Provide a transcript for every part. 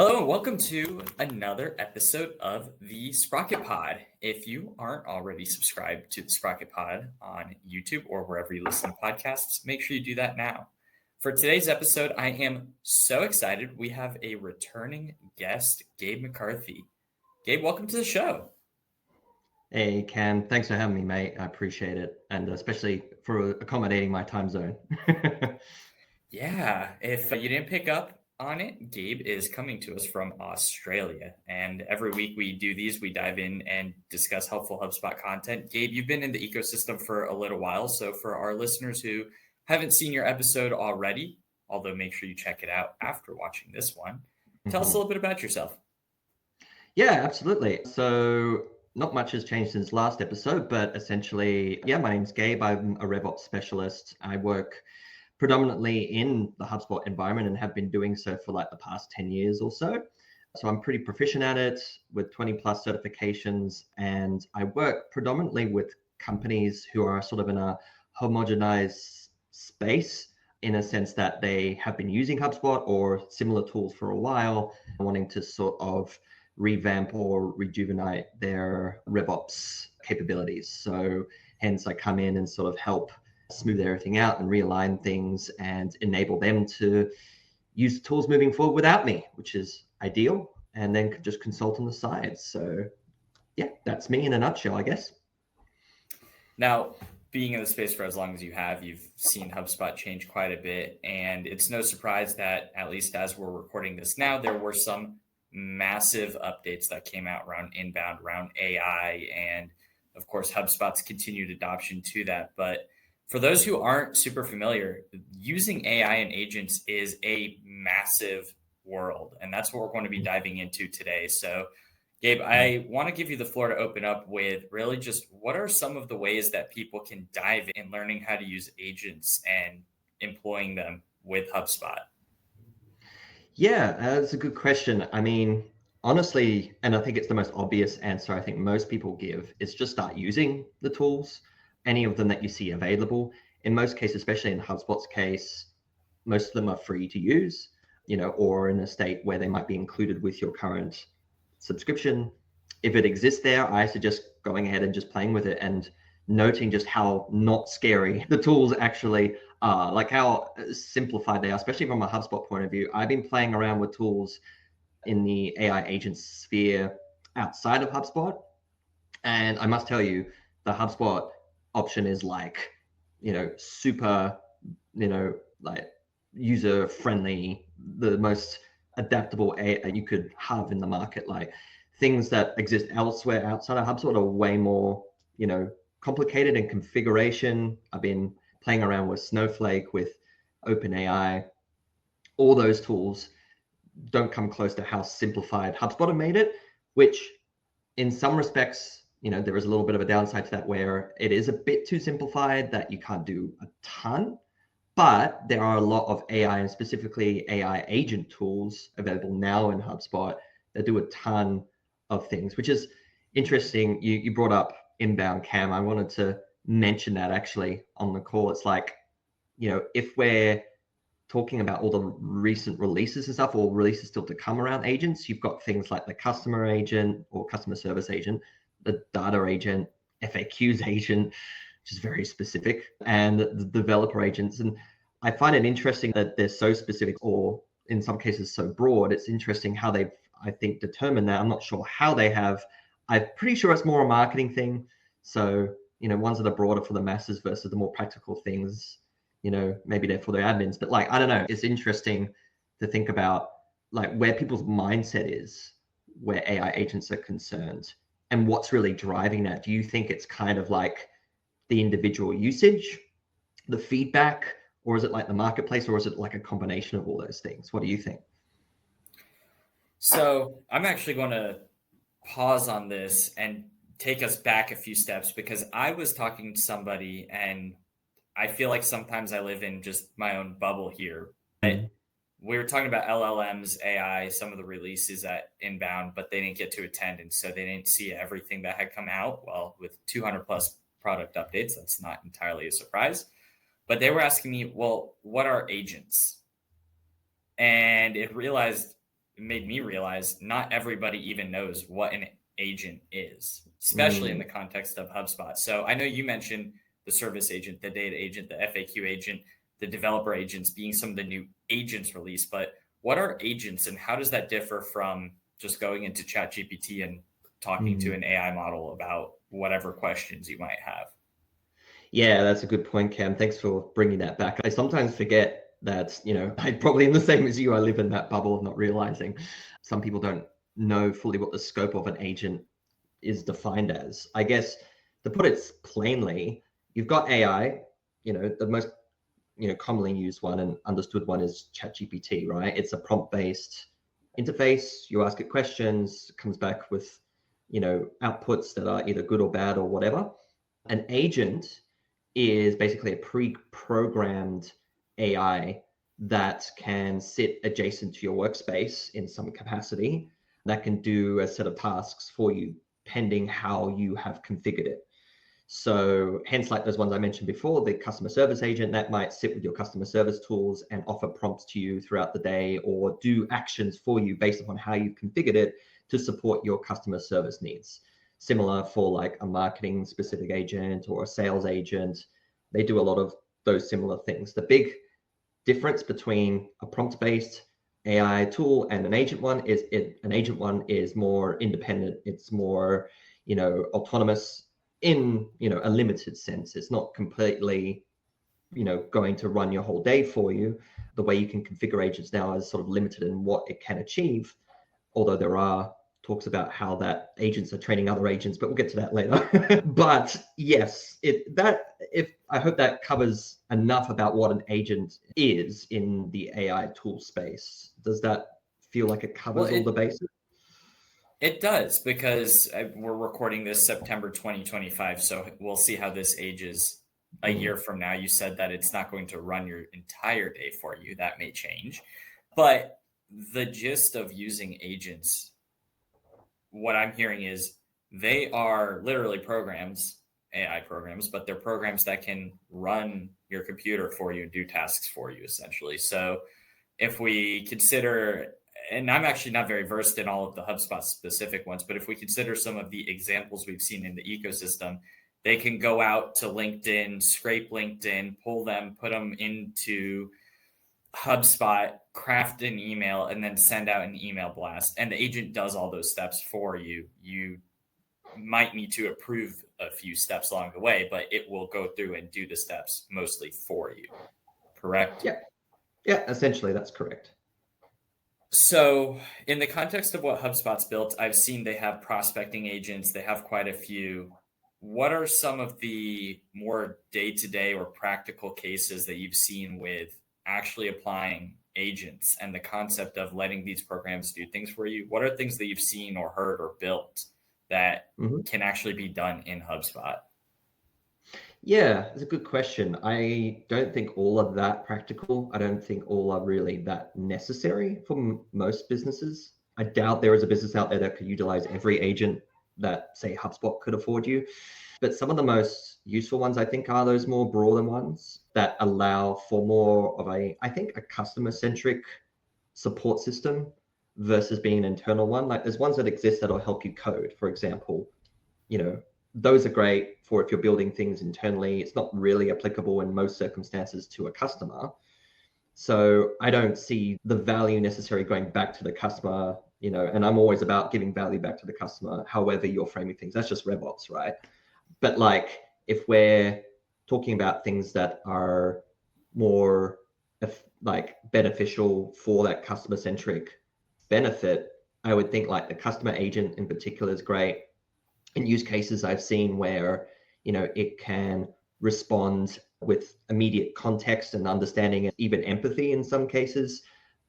Hello and welcome to another episode of the SprocketPod. If you aren't already subscribed to the SprocketPod on YouTube or wherever you listen to podcasts, make sure you do that now. For today's episode, I am so excited. We have a returning guest, Gabe McCarthy. Gabe, welcome to the show. Hey, Cam, thanks for having me, mate. I appreciate it. And especially for accommodating my time zone. Yeah, if you didn't pick up on it, Gabe is coming to us from Australia. And every week we do these, we dive in and discuss helpful HubSpot content. Gabe, you've been in the ecosystem for a little while. So for our listeners who haven't seen your episode already, although make sure you check it out after watching this one, tell us a little bit about yourself. Yeah, absolutely. So not much has changed since last episode, but essentially, my name's Gabe. I'm a RevOps specialist. I work predominantly in the HubSpot environment and have been doing so for like the past 10 years or so. So I'm pretty proficient at it with 20 plus certifications. And I work predominantly with companies who are sort of in a homogenized space in a sense that they have been using HubSpot or similar tools for a while, wanting to sort of revamp or rejuvenate their RevOps capabilities. So hence I come in and sort of help smooth everything out and realign things and enable them to use tools moving forward without me, which is ideal, and then just consult on the side. So yeah, that's me in a nutshell, I guess. Now, being in the space for as long as you have, you've seen HubSpot change quite a bit. And it's no surprise that, at least as we're recording this now, there were some massive updates that came out around inbound, around AI, and of course, HubSpot's continued adoption to that. But for those who aren't super familiar, using AI and agents is a massive world. And that's what we're going to be diving into today. So, Gabe, I want to give you the floor to open up with really just what are some of the ways that people can dive in learning how to use agents and employing them with HubSpot? Yeah, that's a good question. I mean, honestly, and I think it's the most obvious answer I think most people give is just start using the tools, any of them that you see available. In most cases, especially in HubSpot's case, most of them are free to use, or in a state where they might be included with your current subscription. If it exists there, I suggest going ahead and just playing with it and noting just how not scary the tools actually are, like how simplified they are, especially from a HubSpot point of view. I've been playing around with tools in the AI agent sphere outside of HubSpot. And I must tell you, the HubSpot option is like, super, like user friendly, the most adaptable AI you could have in the market. Like things that exist elsewhere outside of HubSpot are way more, complicated in configuration. I've been playing around with Snowflake, with OpenAI. All those tools don't come close to how simplified HubSpot have made it, which in some respects, there is a little bit of a downside to that where it is a bit too simplified that you can't do a ton. But there are a lot of AI and specifically AI agent tools available now in HubSpot that do a ton of things, which is interesting. You brought up inbound, Cam. I wanted to mention that actually on the call. It's like, if we're talking about all the recent releases and stuff, or releases still to come around agents, you've got things like the customer agent or customer service agent, the data agent, FAQs agent, which is very specific, and the developer agents. And I find it interesting that they're so specific, or in some cases so broad. It's interesting how they've, I think, determined that. I'm not sure how they have. I'm pretty sure it's more a marketing thing. So, ones that are broader for the masses versus the more practical things, maybe they're for the admins. But like, I don't know, it's interesting to think about like where people's mindset is where AI agents are concerned and what's really driving that. Do you think it's kind of like the individual usage, the feedback, or is it like the marketplace, or is it like a combination of all those things? What do you think? So I'm actually going to pause on this and take us back a few steps because I was talking to somebody and I feel like sometimes I live in just my own bubble here. But we were talking about LLMs, AI, some of the releases at Inbound, but they didn't get to attend. And so they didn't see everything that had come out. Well, with 200 plus product updates, that's not entirely a surprise. But they were asking me, well, what are agents? And it realized made me realize not everybody even knows what an agent is, especially in the context of HubSpot. So I know you mentioned the service agent, the data agent, the FAQ agent, the developer agents being some of the new agents released, but what are agents and how does that differ from just going into ChatGPT and talking to an AI model about whatever questions you might have? Yeah, that's a good point, Cam. Thanks for bringing that back. I sometimes forget that, I probably am the same as you. I live in that bubble of not realizing. Some people don't know fully what the scope of an agent is defined as. I guess to put it plainly, you've got AI, the most commonly used one and understood one is ChatGPT, right? It's a prompt-based interface. You ask it questions, it comes back with, outputs that are either good or bad or whatever. An agent is basically a pre-programmed AI that can sit adjacent to your workspace in some capacity that can do a set of tasks for you pending how you have configured it. So hence, like those ones I mentioned before, the customer service agent that might sit with your customer service tools and offer prompts to you throughout the day or do actions for you based upon how you've configured it to support your customer service needs. Similar for like a marketing specific agent or a sales agent. They do a lot of those similar things. The big difference between a prompt-based AI tool and an agent one is an agent one is more independent. It's more, autonomous in, a limited sense. It's not completely, going to run your whole day for you. The way you can configure agents now is sort of limited in what it can achieve, although there are talks about how that agents are training other agents, but we'll get to that later. But yes, I hope that covers enough about what an agent is in the AI tool space. Does that feel like it covers all the bases? It does, because we're recording this September 2025, so we'll see how this ages a year from now. You said that it's not going to run your entire day for you. That may change. But the gist of using agents, what I'm hearing is they are literally programs, AI programs, but they're programs that can run your computer for you and do tasks for you, essentially. So if we consider, and I'm actually not very versed in all of the HubSpot specific ones, but if we consider some of the examples we've seen in the ecosystem, they can go out to LinkedIn, scrape LinkedIn, pull them, put them into HubSpot, craft an email, and then send out an email blast. And the agent does all those steps for you. You might need to approve a few steps along the way, but it will go through and do the steps mostly for you. Correct? Yeah, essentially that's correct. So in the context of what HubSpot's built, I've seen they have prospecting agents. They have quite a few. What are some of the more day-to-day or practical cases that you've seen with actually applying agents and the concept of letting these programs do things for you? What are things that you've seen or heard or built that can actually be done in HubSpot? Yeah, it's a good question. I don't think all of that practical. I don't think all are really that necessary for most businesses. I doubt there is a business out there that could utilize every agent that, say, HubSpot could afford you. But some of the most useful ones, I think, are those more broader ones that allow for more of a customer-centric support system versus being an internal one. Like there's ones that exist that'll help you code, for example. Those are great for if you're building things internally. It's not really applicable in most circumstances to a customer. So I don't see the value necessarily going back to the customer, and I'm always about giving value back to the customer, however you're framing things. That's just RevOps, right? But like if we're talking about things that are more like beneficial for that customer centric benefit, I would think like the customer agent in particular is great. In use cases I've seen where, it can respond with immediate context and understanding and even empathy in some cases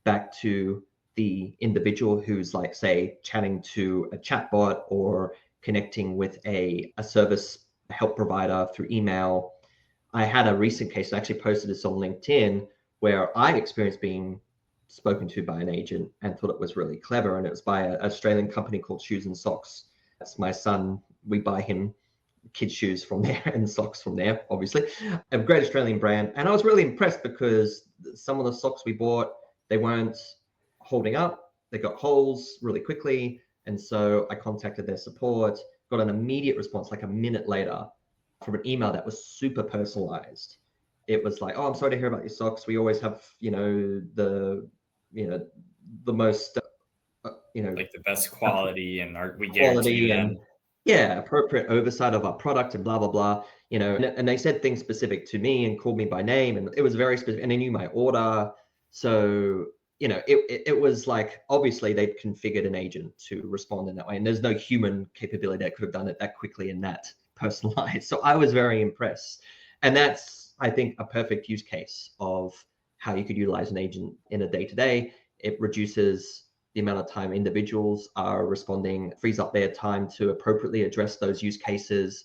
back to the individual who's like, say, chatting to a chatbot or connecting with a service help provider through email. I had a recent case, I actually posted this on LinkedIn, where I experienced being spoken to by an agent and thought it was really clever. And it was by an Australian company called Shoes and Socks. That's my son. We buy him kids' shoes from there and socks from there, obviously. A great Australian brand. And I was really impressed because some of the socks we bought, they weren't holding up. they got holes really quickly. And so I contacted their support, got an immediate response like a minute later from an email that was super personalized. It was like, oh, I'm sorry to hear about your socks. We always have, the most, like the best quality, and we guarantee quality them. and appropriate oversight of our product and blah, blah, blah, and they said things specific to me and called me by name, and it was very specific, and they knew my order. So, it was like, obviously they'd configured an agent to respond in that way, and there's no human capability that could have done it that quickly and that personalized. So I was very impressed. And that's, I think, a perfect use case of how you could utilize an agent in a day-to-day. It reduces the amount of time individuals are responding, frees up their time to appropriately address those use cases,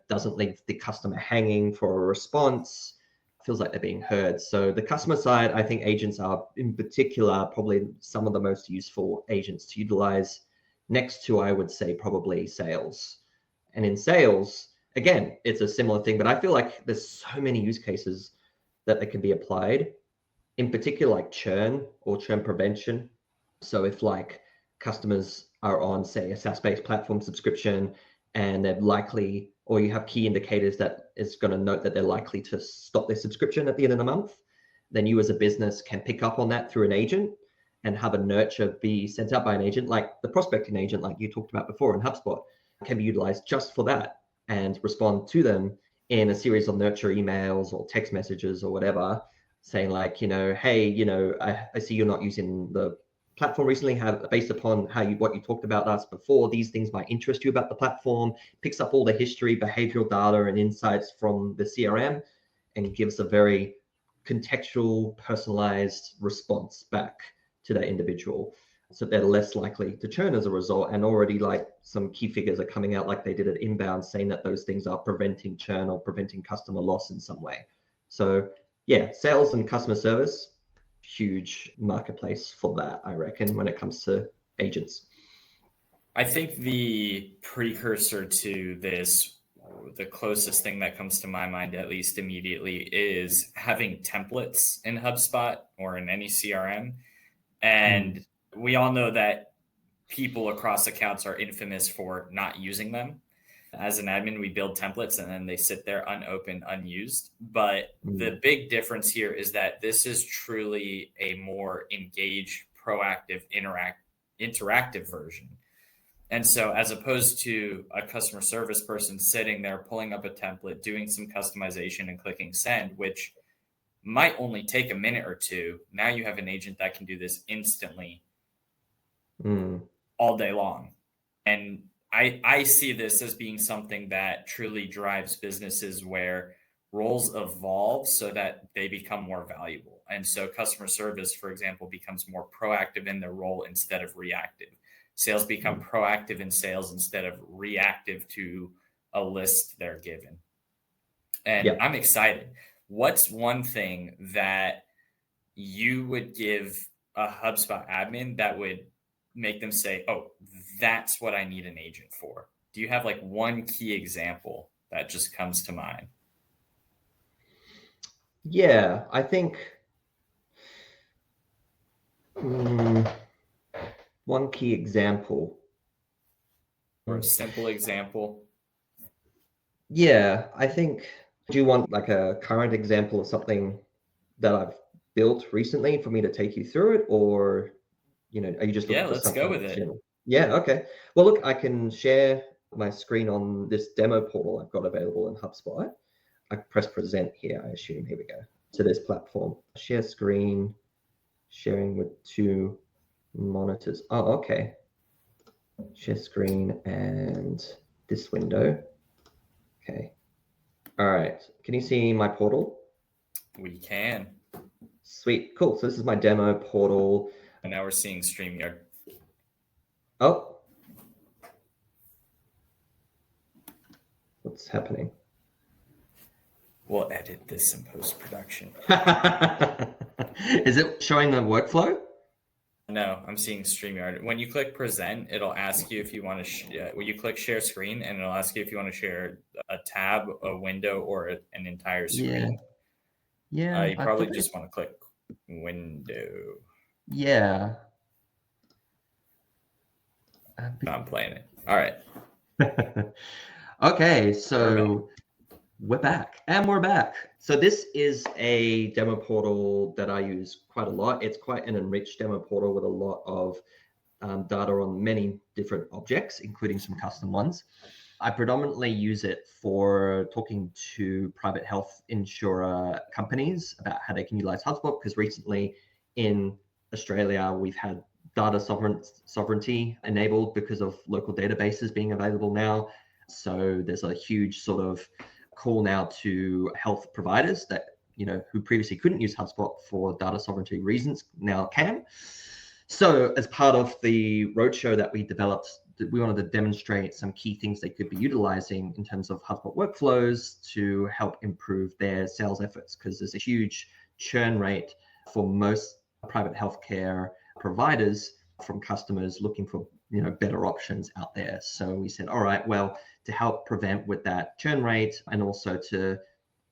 doesn't leave the customer hanging for a response, feels like they're being heard. So the customer side, I think agents are in particular probably some of the most useful agents to utilize, next to, I would say, probably sales. And in sales, again, it's a similar thing, but I feel like there's so many use cases that they can be applied, in particular like churn or churn prevention. So if like customers are on, say, a SaaS-based platform subscription, and they're likely, or you have key indicators that is going to note that they're likely to stop their subscription at the end of the month, then you as a business can pick up on that through an agent and have a nurture be sent out by an agent, like the prospecting agent, like you talked about before in HubSpot, can be utilized just for that and respond to them in a series of nurture emails or text messages or whatever, saying like, hey, I see you're not using the platform recently, have, based upon what you talked about us before, these things might interest you about the platform, picks up all the history, behavioral data and insights from the CRM and gives a very contextual, personalized response back to that individual, so they're less likely to churn as a result. And already like some key figures are coming out, like they did at Inbound, saying that those things are preventing churn or preventing customer loss in some way. So yeah, sales and customer service, huge marketplace for that, I reckon, when it comes to agents. I think the precursor to this, the closest thing that comes to my mind, at least immediately, is having templates in HubSpot or in any CRM. And we all know that people across accounts are infamous for not using them. As an admin, we build templates and then they sit there unopened, unused. But the big difference here is that this is truly a more engaged, proactive, interactive version. And so as opposed to a customer service person sitting there, pulling up a template, doing some customization and clicking send, which might only take a minute or two, now you have an agent that can do this instantly all day long. And I see this as being something that truly drives businesses where roles evolve so that they become more valuable. And so customer service, for example, becomes more proactive in their role instead of reactive. Sales become proactive in sales instead of reactive to a list they're given. And I'm excited. What's one thing that you would give a HubSpot admin that would make them say, oh, that's what I need an agent for? Do you have like one key example that just comes to mind? Yeah, I think one key example. Or a simple example. Yeah, I think, do you want like a current example of something that I've built recently for me to take you through it? Or, are you just looking for something? Yeah, let's go with it. General? Yeah, okay. Well, look, I can share my screen on this demo portal I've got available in HubSpot. I press present here, I assume. Here we go. To this platform. Share screen, sharing with 2 monitors. Oh, okay. Share screen and this window. Okay. All right. Can you see my portal? We can. Sweet. Cool. So this is my demo portal. And now we're seeing StreamYard. Oh. What's happening? We'll edit this in post-production. Is it showing the workflow? No, I'm seeing StreamYard. When you click present, it'll ask you if you want to, when you click share screen, and it'll ask you if you want to share a tab, a window, or an entire screen. Yeah. You probably just want to click window. Yeah. No, I'm playing it. All right. Okay, so we're back and we're back. So this is a demo portal that I use quite a lot. It's quite an enriched demo portal with a lot of data on many different objects, including some custom ones. I predominantly use it for talking to private health insurer companies about how they can utilize HubSpot, because recently in Australia, we've had data sovereignty enabled because of local databases being available now. So there's a huge sort of call now to health providers that, who previously couldn't use HubSpot for data sovereignty reasons, now can. So as part of the roadshow that we developed, we wanted to demonstrate some key things they could be utilizing in terms of HubSpot workflows to help improve their sales efforts, because there's a huge churn rate for most private healthcare providers from customers looking for better options out there. So we said, all right, well, to help prevent with that churn rate and also to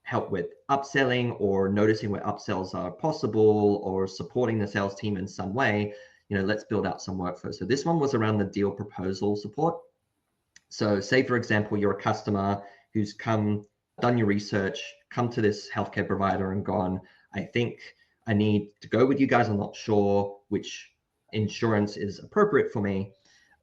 help with upselling or noticing where upsells are possible or supporting the sales team in some way, let's build out some workflow. So this one was around the deal proposal support. So say, for example, you're a customer who's done your research, come to this healthcare provider and gone, I think I need to go with you guys. I'm not sure which insurance is appropriate for me.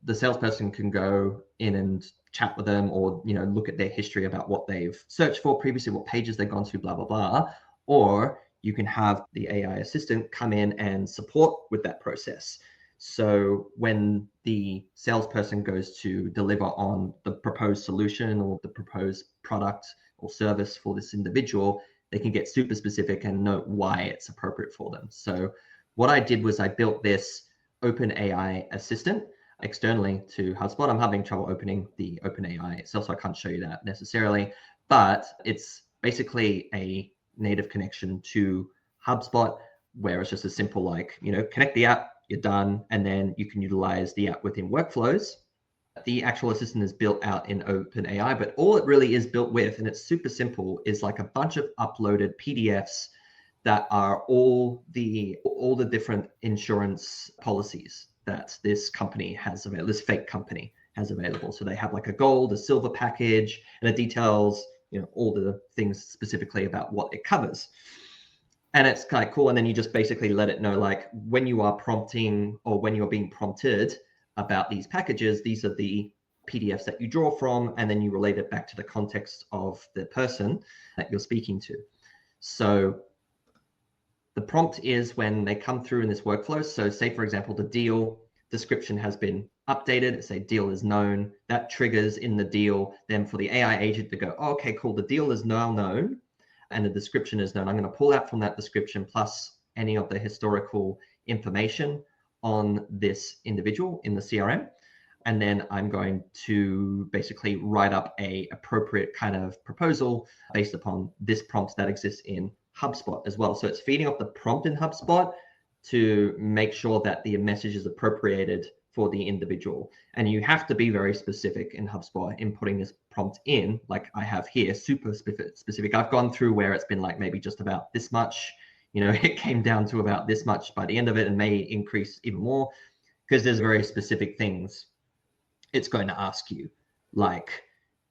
The salesperson can go in and chat with them or, look at their history about what they've searched for previously, what pages they've gone to, blah, blah, blah. Or you can have the AI assistant come in and support with that process. So when the salesperson goes to deliver on the proposed solution or the proposed product or service for this individual, they can get super specific and know why it's appropriate for them. So what I did was I built this OpenAI assistant externally to HubSpot. I'm having trouble opening the OpenAI itself, so I can't show you that necessarily, but it's basically a native connection to HubSpot, where it's just a simple connect the app, you're done, and then you can utilize the app within workflows. The actual assistant is built out in OpenAI, but all it really is built with, and it's super simple, is like a bunch of uploaded PDFs that are all the different insurance policies that this company has available, this fake company has available. So they have like a gold, a silver package, and it details all the things specifically about what it covers. And it's kind of cool. And then you just basically let it know, like when you are prompting or when you're being prompted about these packages, these are the PDFs that you draw from, and then you relate it back to the context of the person that you're speaking to. So the prompt is when they come through in this workflow. So say, for example, the deal description has been updated. Say deal is known. That triggers in the deal then for the AI agent to go, oh, okay, cool. The deal is now known and the description is known. I'm going to pull out from that description plus any of the historical information on this individual in the CRM. And then I'm going to basically write up a appropriate kind of proposal based upon this prompt that exists in HubSpot as well. So it's feeding off the prompt in HubSpot to make sure that the message is appropriated for the individual. And you have to be very specific in HubSpot in putting this prompt in, like I have here, super specific. I've gone through where it's been like maybe just about this much, it came down to about this much by the end of it and may increase even more because there's very specific things it's going to ask you, like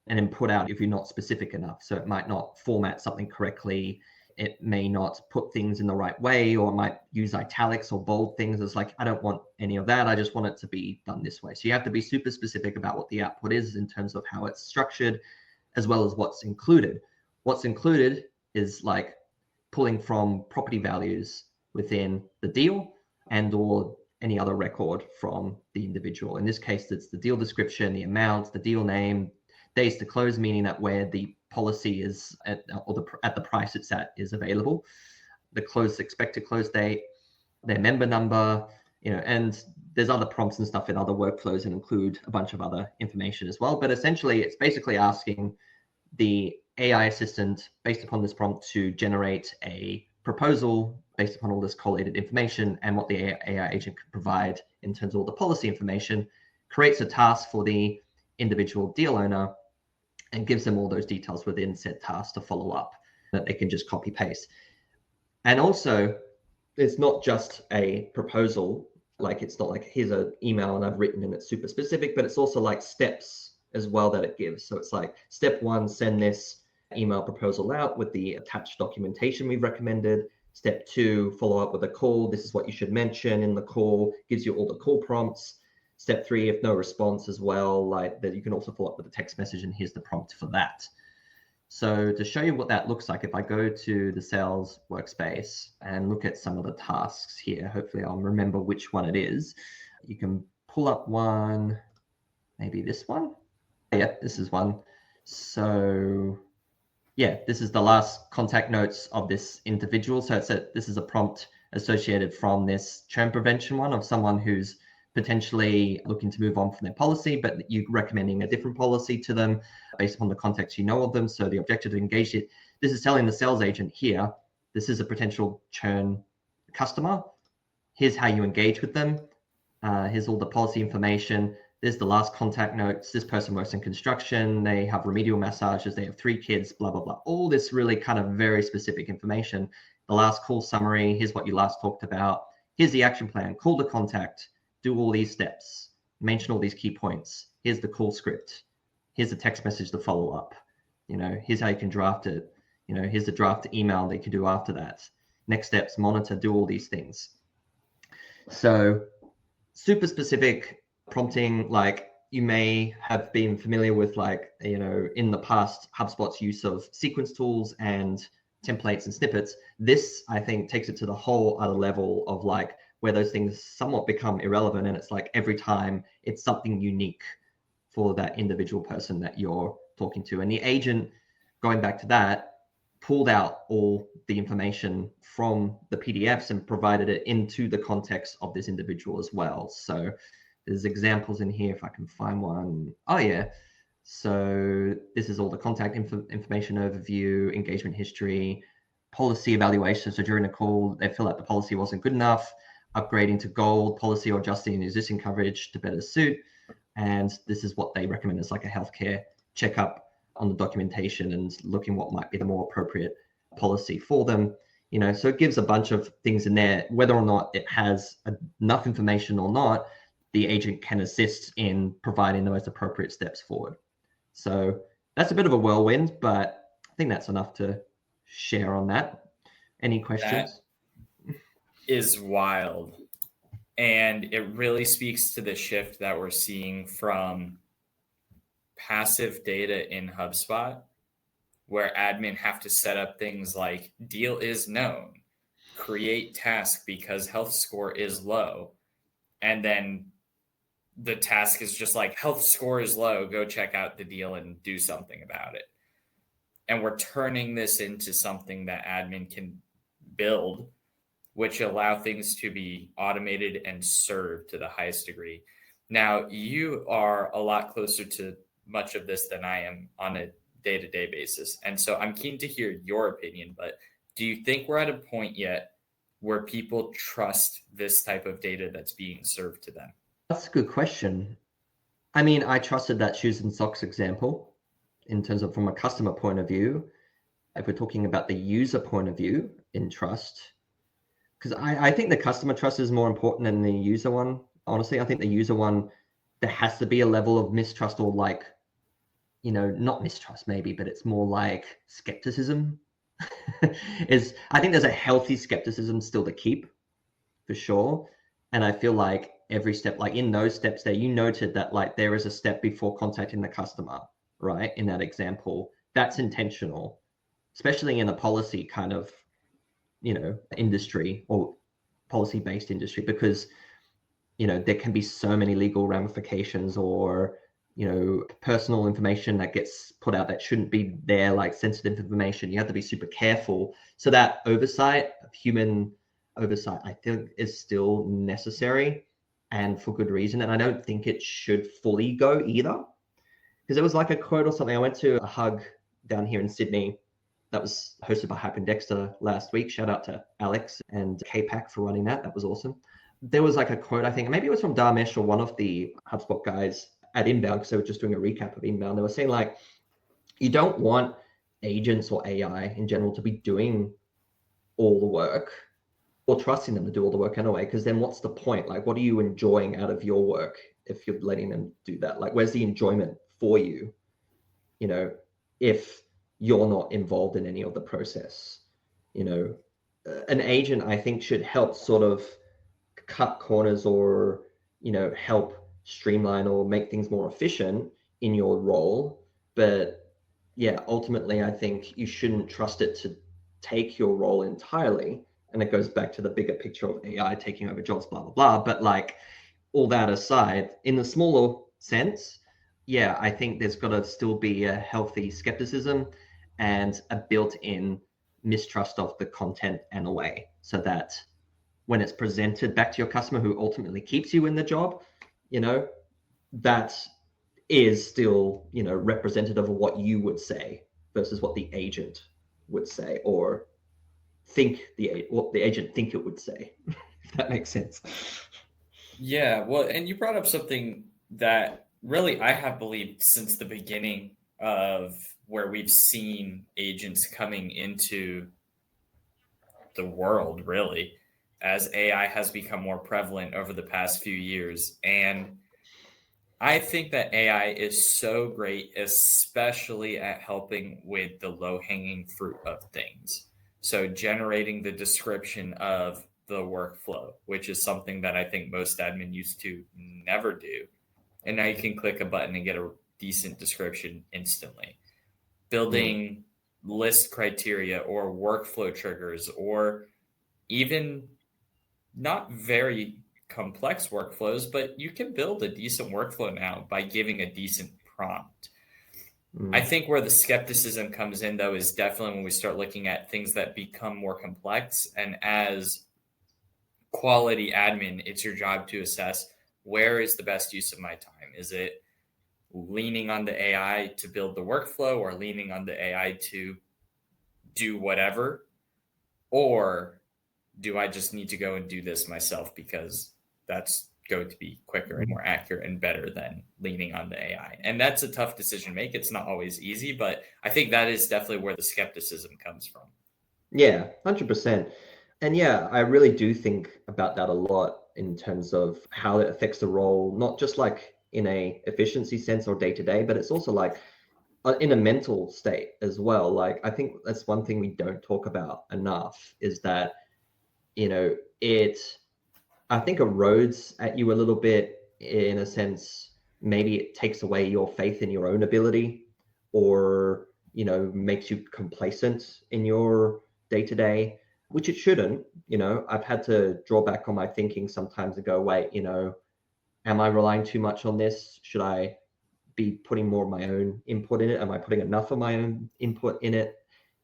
an input out if you're not specific enough. So it might not format something correctly. It may not put things in the right way, or might use italics or bold things. It's like, I don't want any of that. I just want it to be done this way. So you have to be super specific about what the output is in terms of how it's structured, as well as what's included. What's included is like pulling from property values within the deal and or any other record from the individual. In this case, it's the deal description, the amount, the deal name, days to close, meaning that where the policy is at, or at the price it's at is available, the expected close date, their member number, and there's other prompts and stuff in other workflows and include a bunch of other information as well. But essentially, it's basically asking the AI assistant, based upon this prompt, to generate a proposal based upon all this collated information and what the AI agent could provide in terms of all the policy information, creates a task for the individual deal owner and gives them all those details within said task to follow up that they can just copy paste. And also, it's not just a proposal Like, it's not like here's an email and I've written and it's super specific, but it's also like steps as well that it gives. So it's like step 1, send this email proposal out with the attached documentation we've recommended. Step 2, follow up with a call. This is what you should mention in the call, gives you all the call prompts. Step 3, if no response as well, like that, you can also follow up with a text message and here's the prompt for that. So to show you what that looks like, if I go to the sales workspace and look at some of the tasks here, hopefully I'll remember which one it is. You can pull up one, maybe this one. Yeah, this is one. So yeah, this is the last contact notes of this individual. So this is a prompt associated from this churn prevention one of someone who's potentially looking to move on from their policy, but you're recommending a different policy to them based upon the context you know of them. So the objective to engage it. This is telling the sales agent here, this is a potential churn customer. Here's how you engage with them. Here's all the policy information. There's the last contact notes. This person works in construction. They have remedial massages. They have 3 kids, blah, blah, blah. All this really kind of very specific information. The last call summary. Here's what you last talked about. Here's the action plan. Call the contact. Do all these steps. Mention all these key points. Here's the call script. Here's the text message to follow up. Here's how you can draft it. Here's the draft email that you can do after that. Next steps, monitor, do all these things. So super specific prompting. Like, you may have been familiar with, like, in the past, HubSpot's use of sequence tools and templates and snippets. This, I think, takes it to the whole other level of like where those things somewhat become irrelevant. And it's like every time it's something unique for that individual person that you're talking to. And the agent, going back to that, pulled out all the information from the PDFs and provided it into the context of this individual as well. So there's examples in here if I can find one. Oh yeah. So this is all the contact information overview, engagement history, policy evaluation. So during a call, they feel like the policy wasn't good enough, upgrading to gold policy or adjusting existing coverage to better suit. And this is what they recommend as like a healthcare checkup on the documentation and looking what might be the more appropriate policy for them. So it gives a bunch of things in there. Whether or not it has enough information or not, the agent can assist in providing the most appropriate steps forward. So that's a bit of a whirlwind, but I think that's enough to share on that. Any questions? That is wild. And it really speaks to the shift that we're seeing from passive data in HubSpot, where admin have to set up things like deal is known, create task because health score is low, and then the task is just like health score is low, go check out the deal and do something about it. And we're turning this into something that admin can build, which allow things to be automated and served to the highest degree. Now, you are a lot closer to much of this than I am on a day-to-day basis. And so I'm keen to hear your opinion, but do you think we're at a point yet where people trust this type of data that's being served to them? That's a good question. I mean, I trusted that shoes and socks example in terms of from a customer point of view. If we're talking about the user point of view in trust, because I think the customer trust is more important than the user one. Honestly, I think the user one, there has to be a level of mistrust or like, not mistrust maybe, but it's more like skepticism. I think there's a healthy skepticism still to keep, for sure. And I feel like every step, like in those steps there, you noted that like there is a step before contacting the customer, right? In that example, that's intentional, especially in a policy kind of, industry or policy-based industry, because, there can be so many legal ramifications or, personal information that gets put out that shouldn't be there, like sensitive information. You have to be super careful. So that oversight, human oversight, I think is still necessary and for good reason. And I don't think it should fully go either. Because there was like a quote or something. I went to a hug down here in Sydney that was hosted by Hype and Dexter last week. Shout out to Alex and KPAC for running that. That was awesome. There was like a quote, I think maybe it was from Dharmesh or one of the HubSpot guys at Inbound, because they were just doing a recap of Inbound. They were saying like, you don't want agents or AI in general to be doing all the work. or trusting them to do all the work anyway, because then what's the point? Like, what are you enjoying out of your work if you're letting them do that? Like, where's the enjoyment for you, if you're not involved in any of the process? An agent, I think, should help sort of cut corners or, help streamline or make things more efficient in your role. But yeah, ultimately, I think you shouldn't trust it to take your role entirely. And it goes back to the bigger picture of AI taking over jobs, blah, blah, blah. But like, all that aside, in the smaller sense, yeah, I think there's got to still be a healthy skepticism and a built-in mistrust of the content and a way, so that when it's presented back to your customer who ultimately keeps you in the job, that is still, representative of what you would say versus what the agent would say, or what the agent think it would say, if that makes sense. Yeah, well, and you brought up something that really I have believed since the beginning of where we've seen agents coming into the world, really, as AI has become more prevalent over the past few years. And I think that AI is so great, especially at helping with the low-hanging fruit of things. So generating the description of the workflow, which is something that I think most admin used to never do. And now you can click a button and get a decent description instantly. Building list criteria or workflow triggers, or even not very complex workflows, but you can build a decent workflow now by giving a decent prompt. I think where the skepticism comes in, though, is definitely when we start looking at things that become more complex. And as quality admin, it's your job to assess, where is the best use of my time? Is it leaning on the AI to build the workflow, or leaning on the AI to do whatever? Or do I just need to go and do this myself because that's going to be quicker and more accurate and better than leaning on the AI? And that's a tough decision to make. It's not always easy, but I think that is definitely where the skepticism comes from. Yeah, 100%. And yeah, I really do think about that a lot in terms of how it affects the role, not just like in a efficiency sense or day to day, but it's also like in a mental state as well. Like, I think that's one thing we don't talk about enough, is that, I think erodes at you a little bit, in a sense. Maybe it takes away your faith in your own ability, or, makes you complacent in your day to day, which it shouldn't. I've had to draw back on my thinking sometimes and go, wait, am I relying too much on this? Should I be putting more of my own input in it? Am I putting enough of my own input in it?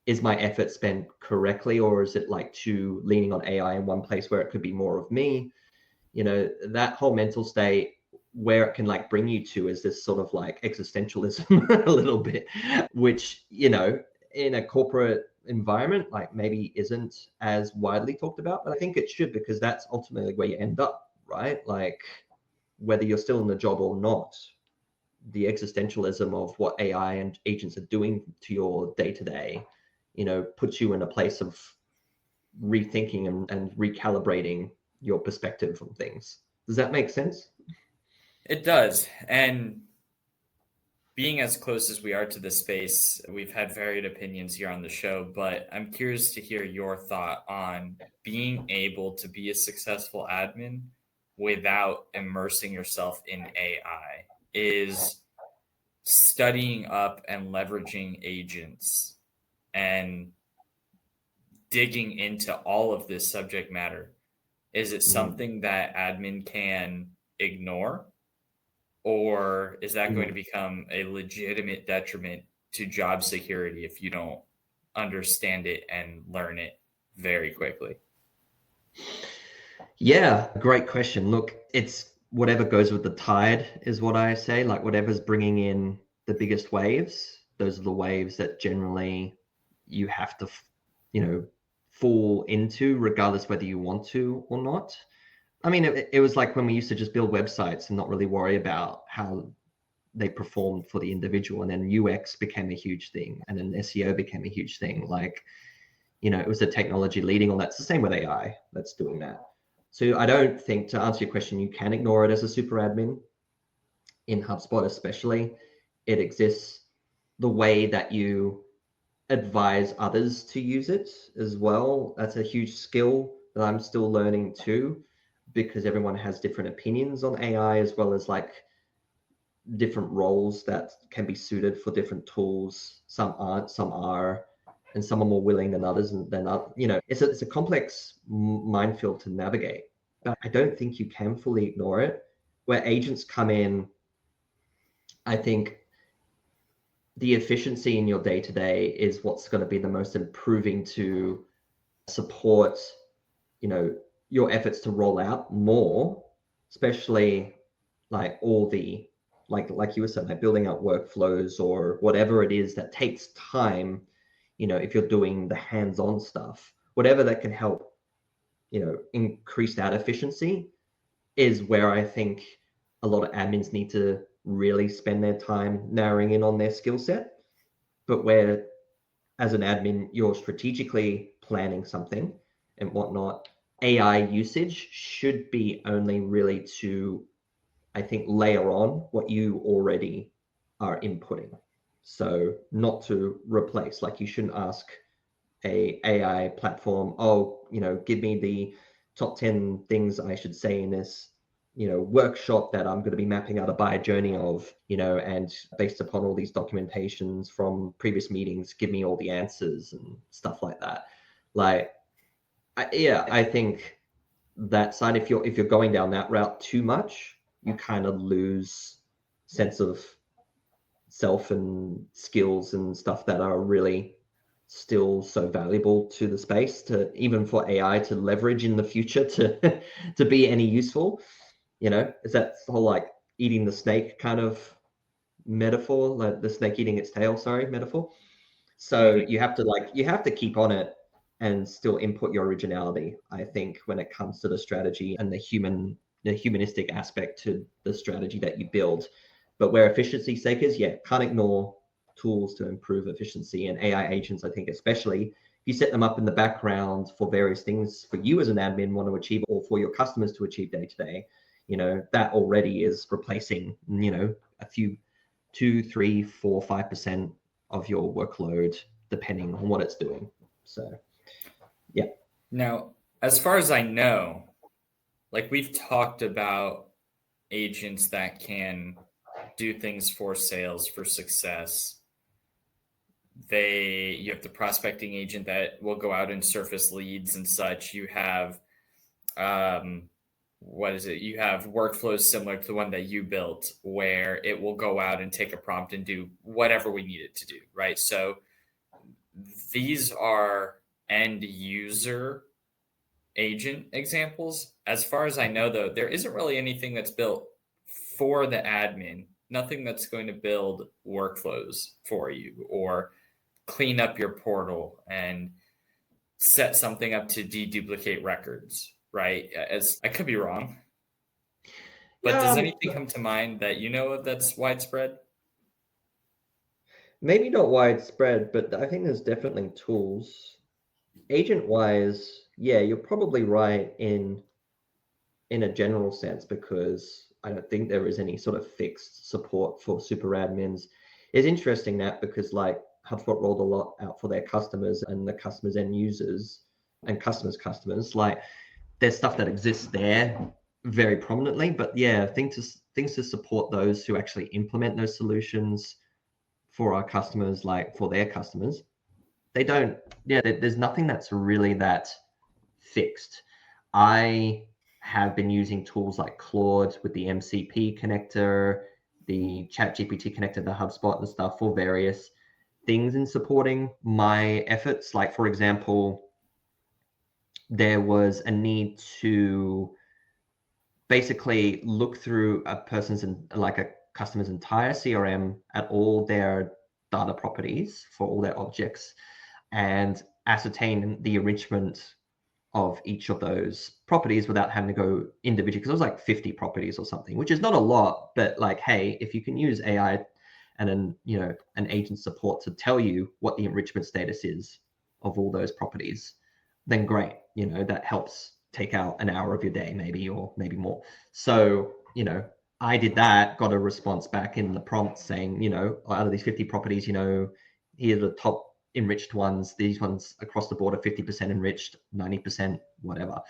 Is my effort spent correctly, or is it like too leaning on AI in one place where it could be more of me? That whole mental state, where it can like bring you to, is this sort of like existentialism a little bit, which, in a corporate environment, like maybe isn't as widely talked about, but I think it should, because that's ultimately where you end up, right? Like, whether you're still in the job or not, the existentialism of what AI and agents are doing to your day-to-day, puts you in a place of rethinking and recalibrating your perspective on things. Does that make sense? It does. And being as close as we are to this space, we've had varied opinions here on the show, but I'm curious to hear your thought on being able to be a successful admin without immersing yourself in AI. Is studying up and leveraging agents and digging into all of this subject matter, is it something that admin can ignore? Or is that going to become a legitimate detriment to job security if you don't understand it and learn it very quickly? Yeah, great question. Look, it's whatever goes with the tide, is what I say. Like, whatever's bringing in the biggest waves, those are the waves that generally you have to, fall into, regardless whether you want to or not. I mean, it was like when we used to just build websites and not really worry about how they performed for the individual, and then UX became a huge thing, and then SEO became a huge thing. Like, it was the technology leading on that. It's the same with AI that's doing that. So I don't think, to answer your question, you can ignore it as a super admin. In HubSpot especially, it exists. The way that you advise others to use it as well, that's a huge skill that I'm still learning too, because everyone has different opinions on AI, as well as like different roles that can be suited for different tools. Some aren't, some are, and some are more willing than others, and then it's a complex minefield to navigate. But I don't think you can fully ignore it. Where agents come in, I think the efficiency in your day-to-day is what's going to be the most improving to support, your efforts to roll out more, especially like all the, like you were saying, like building out workflows or whatever it is that takes time, if you're doing the hands-on stuff, whatever that can help, increase that efficiency is where I think a lot of admins need to really spend their time narrowing in on their skill set. But where, as an admin, you're strategically planning something and whatnot, AI usage should be only really to, I think, layer on what you already are inputting. So not to replace, like you shouldn't ask a AI platform, give me the top 10 things I should say in this, workshop that I'm going to be mapping out a buyer journey of, and based upon all these documentations from previous meetings, give me all the answers and stuff like that. Like, I think that side, if you're going down that route too much, you kind of lose sense of self and skills and stuff that are really still so valuable to the space, to even for AI to leverage in the future to to be any useful. Is that whole like eating the snake kind of metaphor, like the snake eating its tail, metaphor. So you have to keep on it and still input your originality, I think, when it comes to the strategy and the humanistic aspect to the strategy that you build. But where efficiency sake is, can't ignore tools to improve efficiency, and AI agents, I think, especially if you set them up in the background for various things for you as an admin want to achieve, or for your customers to achieve day to day, that already is replacing, a few 2, 3, 4, 5% of your workload, depending on what it's doing. So, yeah. Now, as far as I know, like we've talked about agents that can do things for sales, for success. You have the prospecting agent that will go out and surface leads and such. You have, You have workflows similar to the one that you built, where it will go out and take a prompt and do whatever we need it to do, right? So these are end user agent examples. As far as I know, though, there isn't really anything that's built for the admin, nothing that's going to build workflows for you or clean up your portal and set something up to deduplicate records, right? As I could be wrong, but does anything come to mind that you know of that's widespread? Maybe not widespread, but I think there's definitely tools. Agent-wise, you're probably right in a general sense, because I don't think there is any sort of fixed support for super admins. It's interesting that, because like HubSpot rolled a lot out for their customers and the customers' end users and customers, like there's stuff that exists there very prominently, but things to support those who actually implement those solutions for our customers, like for their customers. There's nothing that's really that fixed. I have been using tools like Claude with the MCP connector, the ChatGPT connector, the HubSpot and stuff for various things in supporting my efforts. Like, for example, there was a need to basically look through a customer's entire CRM at all their data properties for all their objects and ascertain the enrichment of each of those properties without having to go individually, because it was like 50 properties or something, which is not a lot, but like, hey, if you can use AI and an agent support to tell you what the enrichment status is of all those properties, then great. That helps take out an hour of your day, maybe, or maybe more. So, I did that, got a response back in the prompt saying, out of these 50 properties, here are the top enriched ones. These ones across the board are 50% enriched, 90%, whatever.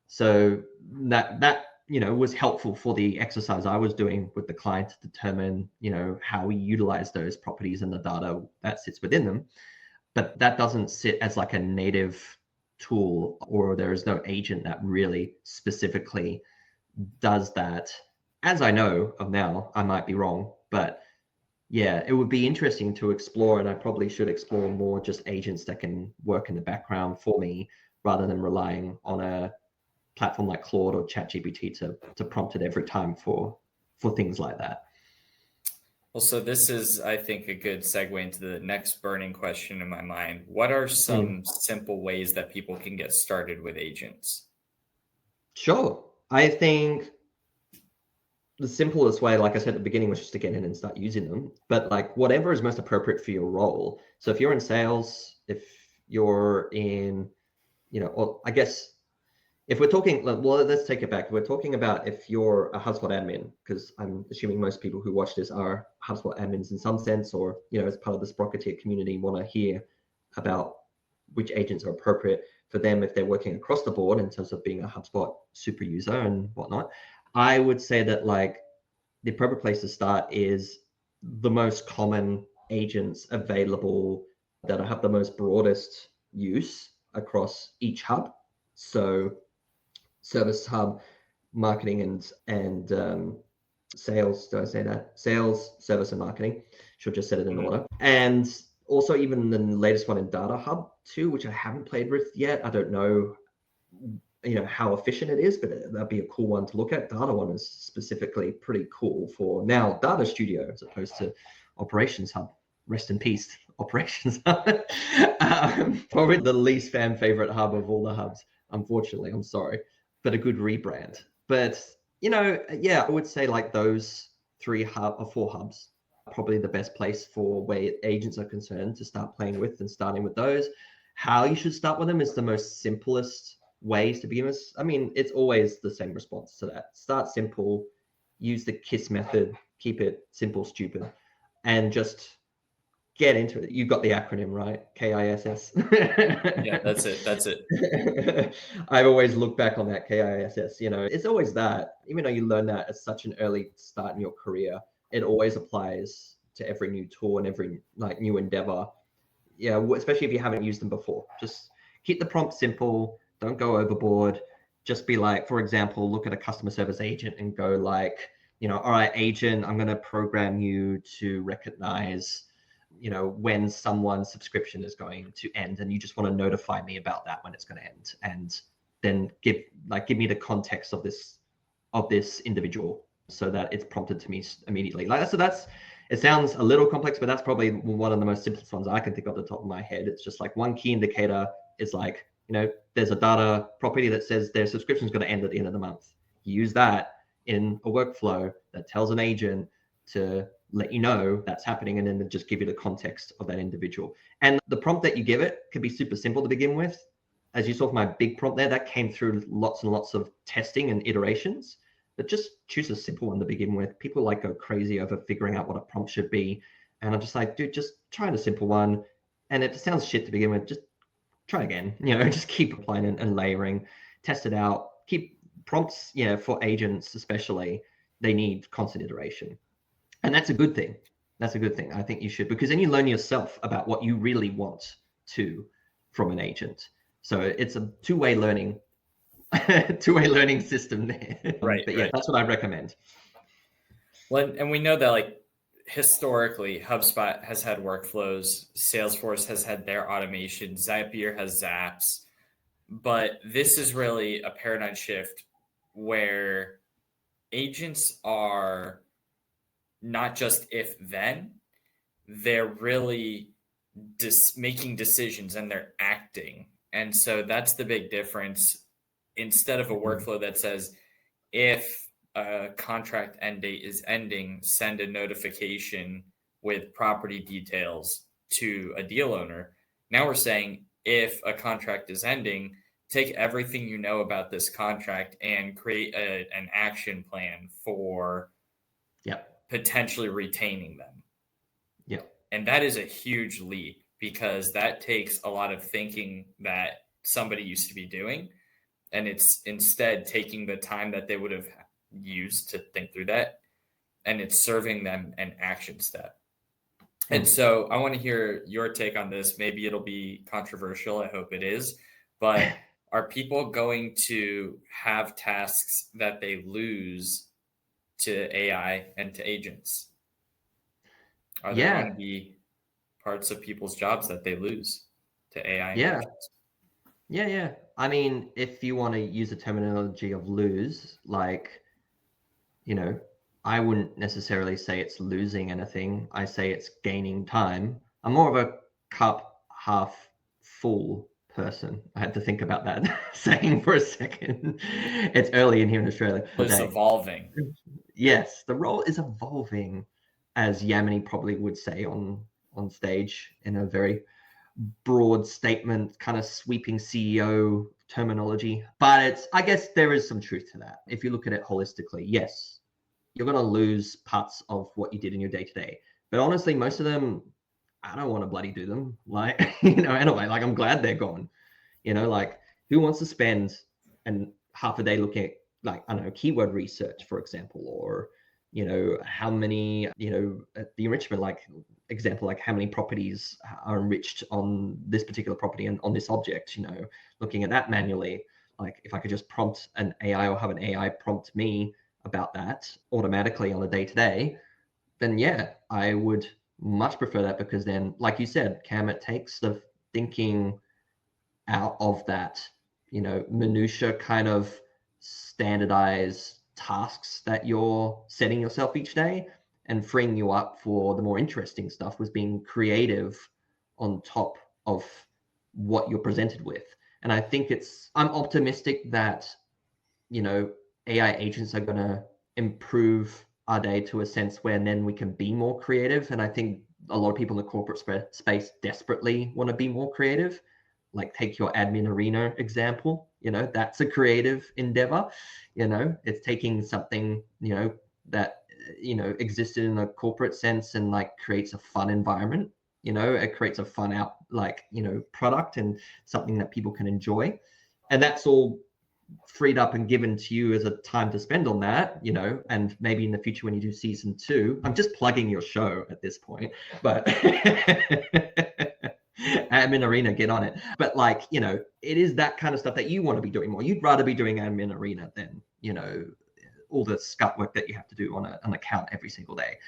So that was helpful for the exercise I was doing with the client to determine, how we utilize those properties and the data that sits within them. But that doesn't sit as like a native tool, or there is no agent that really specifically does that. As I know of now, I might be wrong, but yeah, it would be interesting to explore, and I probably should explore more just agents that can work in the background for me rather than relying on a platform like Claude or ChatGPT to prompt it every time for things like that. Well, so this is, I think, a good segue into the next burning question in my mind. What are some simple ways that people can get started with agents? Sure. I think the simplest way, like I said at the beginning, was just to get in and start using them. But like whatever is most appropriate for your role. So if you're in sales, if you're in, or I guess if we're talking, well, let's take it back. We're talking about if you're a HubSpot admin, because I'm assuming most people who watch this are HubSpot admins in some sense, or, as part of the Sprocketeer community, want to hear about which agents are appropriate for them if they're working across the board in terms of being a HubSpot super user and whatnot. I would say that like the appropriate place to start is the most common agents available that have the most broadest use across each hub. So Service Hub, marketing and sales. Do I say that? Sales, service, and marketing. Should just set it in order. And also even the latest one in Data Hub too, which I haven't played with yet. I don't know, how efficient it is, but that'd be a cool one to look at. Data one is specifically pretty cool for now Data Studio as opposed to Operations Hub. Rest in peace, Operations Hub. Probably the least fan favorite hub of all the hubs. Unfortunately, I'm sorry, but a good rebrand. But I would say like those 3 or 4 hubs are probably the best place for where agents are concerned to start playing with, and starting with those. How you should start with them is the most simplest ways to begin with. I mean, it's always the same response to that. Start simple, use the KISS method, keep it simple, stupid, and just get into it. You've got the acronym, right? KISS. Yeah, that's it. I've always looked back on that KISS. It's always that. Even though you learn that at such an early start in your career, it always applies to every new tool and every like new endeavor. Yeah, especially if you haven't used them before. Just keep the prompt simple. Don't go overboard. Just be like, for example, look at a customer service agent and go like, all right, agent, I'm going to program you to recognize when someone's subscription is going to end, and you just want to notify me about that when it's going to end, and then give me the context of this individual so that it's prompted to me immediately. It sounds a little complex, but that's probably one of the most simplest ones I can think of off the top of my head. It's just like one key indicator is like, there's a data property that says their subscription is going to end at the end of the month. You use that in a workflow that tells an agent to let you know that's happening, and then just give you the context of that individual. And the prompt that you give it could be super simple to begin with. As you saw from my big prompt there, that came through lots and lots of testing and iterations, but just choose a simple one to begin with. People like go crazy over figuring out what a prompt should be. And I'm just like, dude, just try a simple one. And if it sounds shit to begin with, just try again, just keep applying and layering, test it out. Keep prompts, for agents especially, they need constant iteration. And that's a good thing. That's a good thing. I think you should, because then you learn yourself about what you really want from an agent. So it's a two-way learning system there. Right. But yeah, right. That's what I recommend. Well, and we know that like historically, HubSpot has had workflows, Salesforce has had their automation, Zapier has Zaps, but this is really a paradigm shift where agents are not just if then, they're really making decisions and they're acting. And so that's the big difference. Instead of a workflow that says, if a contract end date is ending, send a notification with property details to a deal owner. Now we're saying, if a contract is ending, take everything you know about this contract and create an action plan for potentially retaining them. And that is a huge leap, because that takes a lot of thinking that somebody used to be doing. And it's instead taking the time that they would have used to think through that, and it's serving them an action step. And so I want to hear your take on this. Maybe it'll be controversial. I hope it is. But are people going to have tasks that they lose to AI and to agents? Are there going to be parts of people's jobs that they lose to AI and agents? Yeah. I mean, if you want to use the terminology of lose, like, I wouldn't necessarily say it's losing anything. I say it's gaining time. I'm more of a cup half full person. I had to think about that saying for a second. It's early in here in Australia. It's evolving. Yes, the role is evolving, as Yamini probably would say on stage in a very broad statement, kind of sweeping CEO terminology. But I guess there is some truth to that. If you look at it holistically, yes, you're going to lose parts of what you did in your day-to-day. But honestly, most of them, I don't want to bloody do them. Like, anyway, like, I'm glad they're gone. Like, who wants to spend half a day looking at, like, I don't know, keyword research, for example, or, how many, the enrichment, like, example, like how many properties are enriched on this particular property and on this object, looking at that manually. Like, if I could just prompt an AI or have an AI prompt me about that automatically on a day-to-day, then yeah, I would much prefer that, because then, like you said, Cam, it takes the thinking out of that, minutia kind of standardized tasks that you're setting yourself each day, and freeing you up for the more interesting stuff, was being creative on top of what you're presented with. And I think I'm optimistic that, AI agents are going to improve our day to a sense where then we can be more creative. And I think a lot of people in the corporate space desperately want to be more creative. Like, take your admin arena example, that's a creative endeavor. It's taking something, that, existed in a corporate sense, and like creates a fun environment. It creates a fun product, and something that people can enjoy. And that's all freed up and given to you as a time to spend on that, and maybe in the future when you do season 2, I'm just plugging your show at this point, but admin arena, get on it. But like, it is that kind of stuff that you want to be doing more. You'd rather be doing admin arena than, all the scut work that you have to do on an account every single day.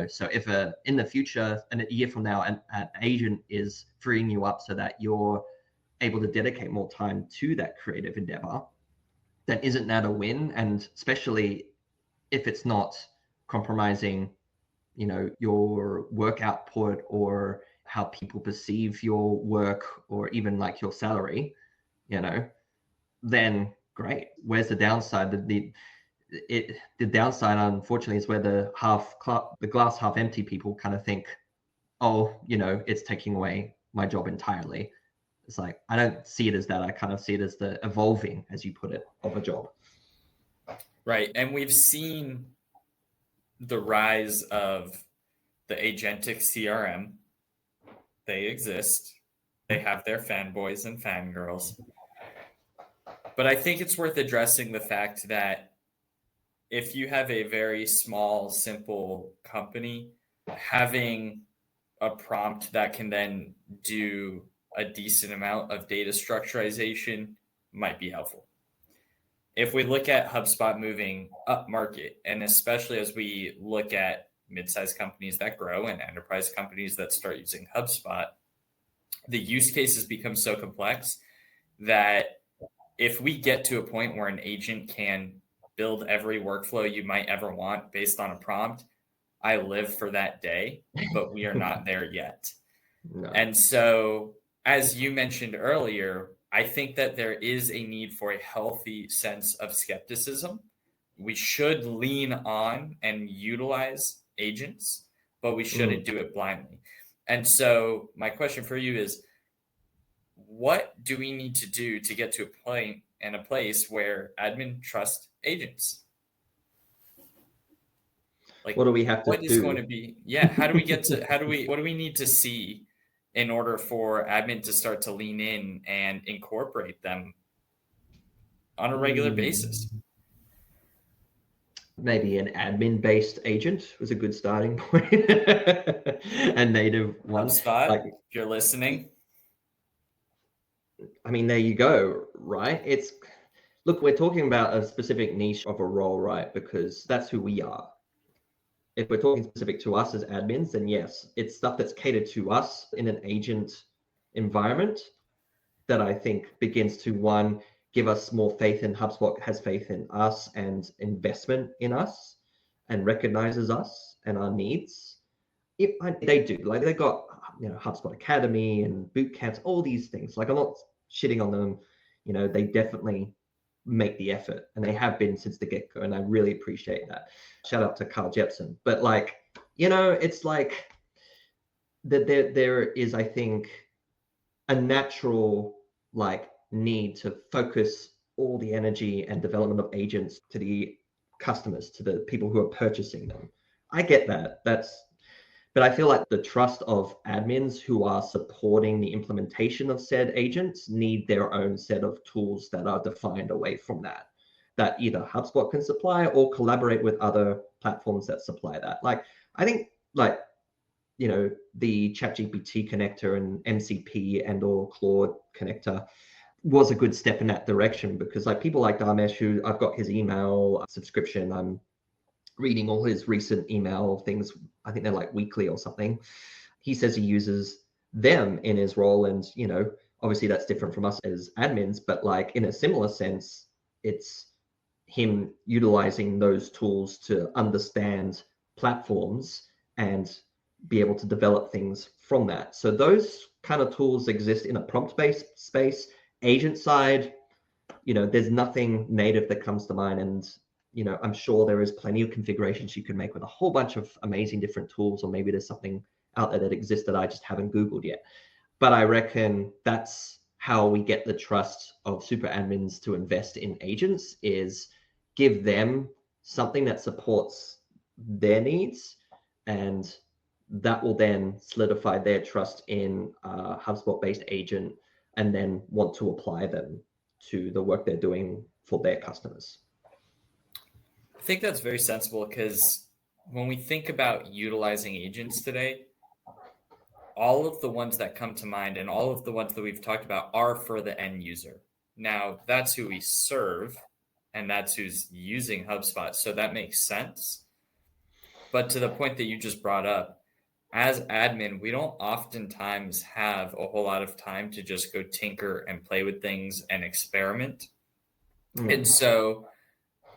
So if in the future, and a year from now, an agent is freeing you up so that you're able to dedicate more time to that creative endeavor, then isn't that a win? And especially if it's not compromising, your work output, or how people perceive your work, or even like your salary, then great. Where's the downside? The downside, unfortunately, is where the glass half empty people kind of think, oh, it's taking away my job entirely. It's like, I don't see it as that. I kind of see it as the evolving, as you put it, of a job. Right. And we've seen the rise of the agentic CRM. They exist. They have their fanboys and fangirls. But I think it's worth addressing the fact that if you have a very small, simple company, having a prompt that can then do a decent amount of data structurization might be helpful. If we look at HubSpot moving up market, and especially as we look at mid-sized companies that grow and enterprise companies that start using HubSpot, the use cases become so complex that if we get to a point where an agent can build every workflow you might ever want based on a prompt, I live for that day, but we are not there yet. No. And so, as you mentioned earlier, I think that there is a need for a healthy sense of skepticism. We should lean on and utilize agents, but we shouldn't do it blindly. And so my question for you is, what do we need to do to get to a point and a place where admin trust agents? Like, what do we have to what do? is going to be, how do we get to, what do we need to see in order for admin to start to lean in and incorporate them on a regular basis? Maybe an admin-based agent was a good starting point. A native one. HubSpot, like, if you're listening. I mean, there you go, right? Look, we're talking about a specific niche of a role, right? Because that's who we are. If we're talking specific to us as admins, then yes, it's stuff that's catered to us in an agent environment that I think begins to, one, give us more faith in HubSpot, has faith in us and investment in us and recognizes us and our needs. They do, like they got, HubSpot Academy and boot camps, all these things. Like I'm not shitting on them. They definitely make the effort and they have been since the get-go. And I really appreciate that. Shout out to Carl Jepsen. But it's like that there is, I think, a natural need to focus all the energy and development of agents to the customers, to the people who are purchasing them. I get that. But I feel like the trust of admins who are supporting the implementation of said agents need their own set of tools that are defined away from that either HubSpot can supply or collaborate with other platforms that supply that. I think the ChatGPT connector and MCP and or Claude connector was a good step in that direction, because people like Dharmesh, who I've got his email subscription, I'm reading all his recent email things. I think they're weekly or something. He says he uses them in his role. And, obviously that's different from us as admins, but in a similar sense, it's him utilizing those tools to understand platforms and be able to develop things from that. So those kind of tools exist in a prompt-based space. Agent side, there's nothing native that comes to mind. And I'm sure there is plenty of configurations you can make with a whole bunch of amazing different tools, or maybe there's something out there that exists that I just haven't Googled yet. But I reckon that's how we get the trust of super admins to invest in agents, is give them something that supports their needs, and that will then solidify their trust in a HubSpot-based agent, and then want to apply them to the work they're doing for their customers. I think that's very sensible, because when we think about utilizing agents today, all of the ones that come to mind and all of the ones that we've talked about are for the end user. Now, that's who we serve, and that's who's using HubSpot. So that makes sense. But to the point that you just brought up, as admin, we don't oftentimes have a whole lot of time to just go tinker and play with things and experiment. And so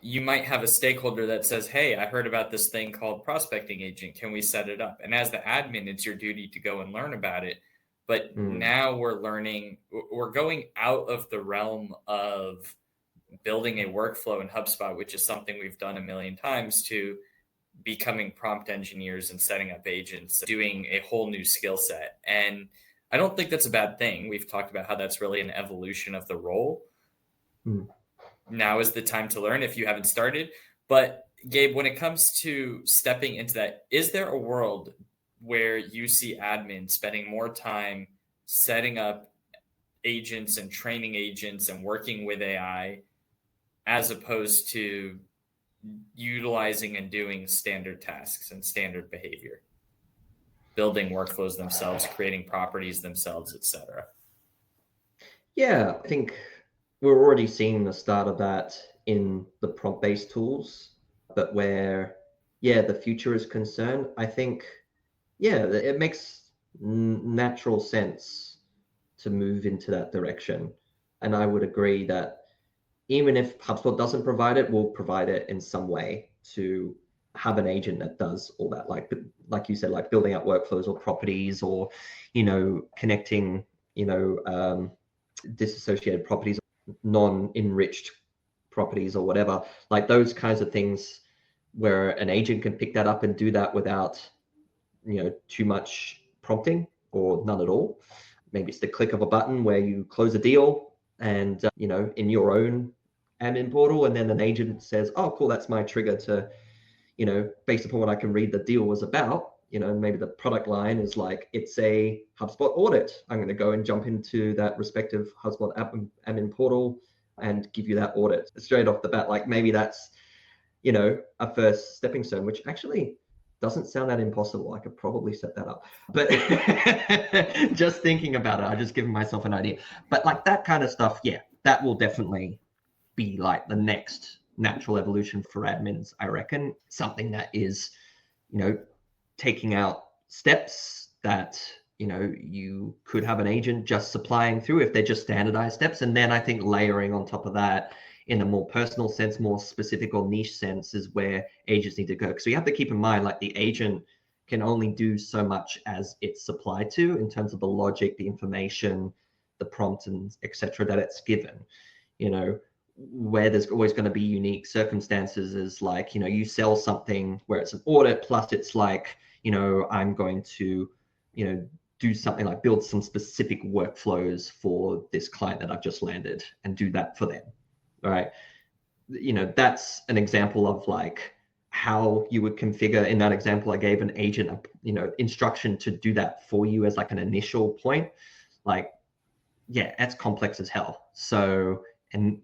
you might have a stakeholder that says, hey, I heard about this thing called prospecting agent. Can we set it up? And as the admin, it's your duty to go and learn about it. But now we're going out of the realm of building a workflow in HubSpot, which is something we've done a million times, to becoming prompt engineers and setting up agents, doing a whole new skill set. And I don't think that's a bad thing. We've talked about how that's really an evolution of the role. Now is the time to learn if you haven't started. But Gabe, when it comes to stepping into that, is there a world where you see admins spending more time setting up agents and training agents and working with AI, as opposed to utilizing and doing standard tasks and standard behavior, building workflows themselves, creating properties themselves, etc.? Yeah, I think we're already seeing the start of that in the prompt-based tools, but where, the future is concerned, I think, it makes natural sense to move into that direction. And I would agree that even if HubSpot doesn't provide it, we'll provide it in some way to have an agent that does all that, like you said, building out workflows or properties, or, connecting, disassociated properties, non-enriched properties or whatever, those kinds of things, where an agent can pick that up and do that without, too much prompting or none at all. maybe it's the click of a button where you close a deal and, in your own admin portal, and then an agent says, oh, cool, that's my trigger to, based upon what I can read the deal was about, maybe the product line is like, it's a HubSpot audit. I'm going to go and jump into that respective HubSpot admin portal and give you that audit straight off the bat. Like maybe that's, a first stepping stone, which actually doesn't sound that impossible. I could probably set that up, but just thinking about it, I've just given myself an idea. But like that kind of stuff, yeah, that will definitely be like the next natural evolution for admins, I reckon. Something that is, taking out steps that, you could have an agent just supplying through if they're just standardized steps. And then I think layering on top of that in a more personal sense, more specific or niche sense is where agents need to go. Because we have to keep in mind, like the agent can only do so much as it's supplied to in terms of the logic, the information, the prompt, and etc. that it's given. Where there's always going to be unique circumstances is like, you sell something where it's an audit, plus it's like, I'm going to, do something like build some specific workflows for this client that I've just landed and do that for them. Right. That's an example of like how you would configure. In that example, I gave an agent, instruction to do that for you as like an initial point. Like, yeah, that's complex as hell. So, and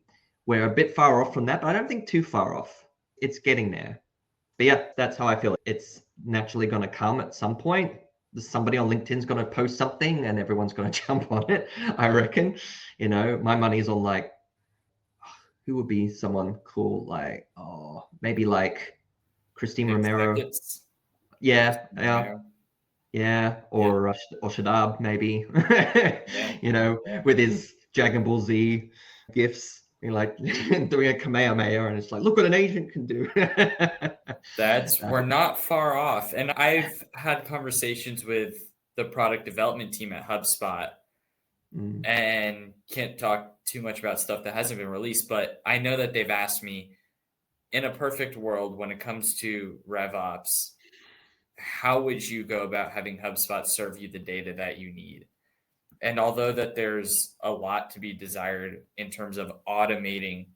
we're a bit far off from that, but I don't think too far off. It's getting there. But yeah, that's how I feel. It's naturally going to come at some point. Somebody on LinkedIn's going to post something and everyone's going to jump on it, I reckon. My money's on like, who would be someone cool? Like, maybe like Christine Romero. Yeah. Or Shadab, maybe, with his Dragon Ball Z gifts, like doing a Kamehameha, and it's like, look what an agent can do. We're not far off. And I've had conversations with the product development team at HubSpot and can't talk too much about stuff that hasn't been released, but I know that they've asked me, in a perfect world, when it comes to RevOps, how would you go about having HubSpot serve you the data that you need? And although that there's a lot to be desired in terms of automating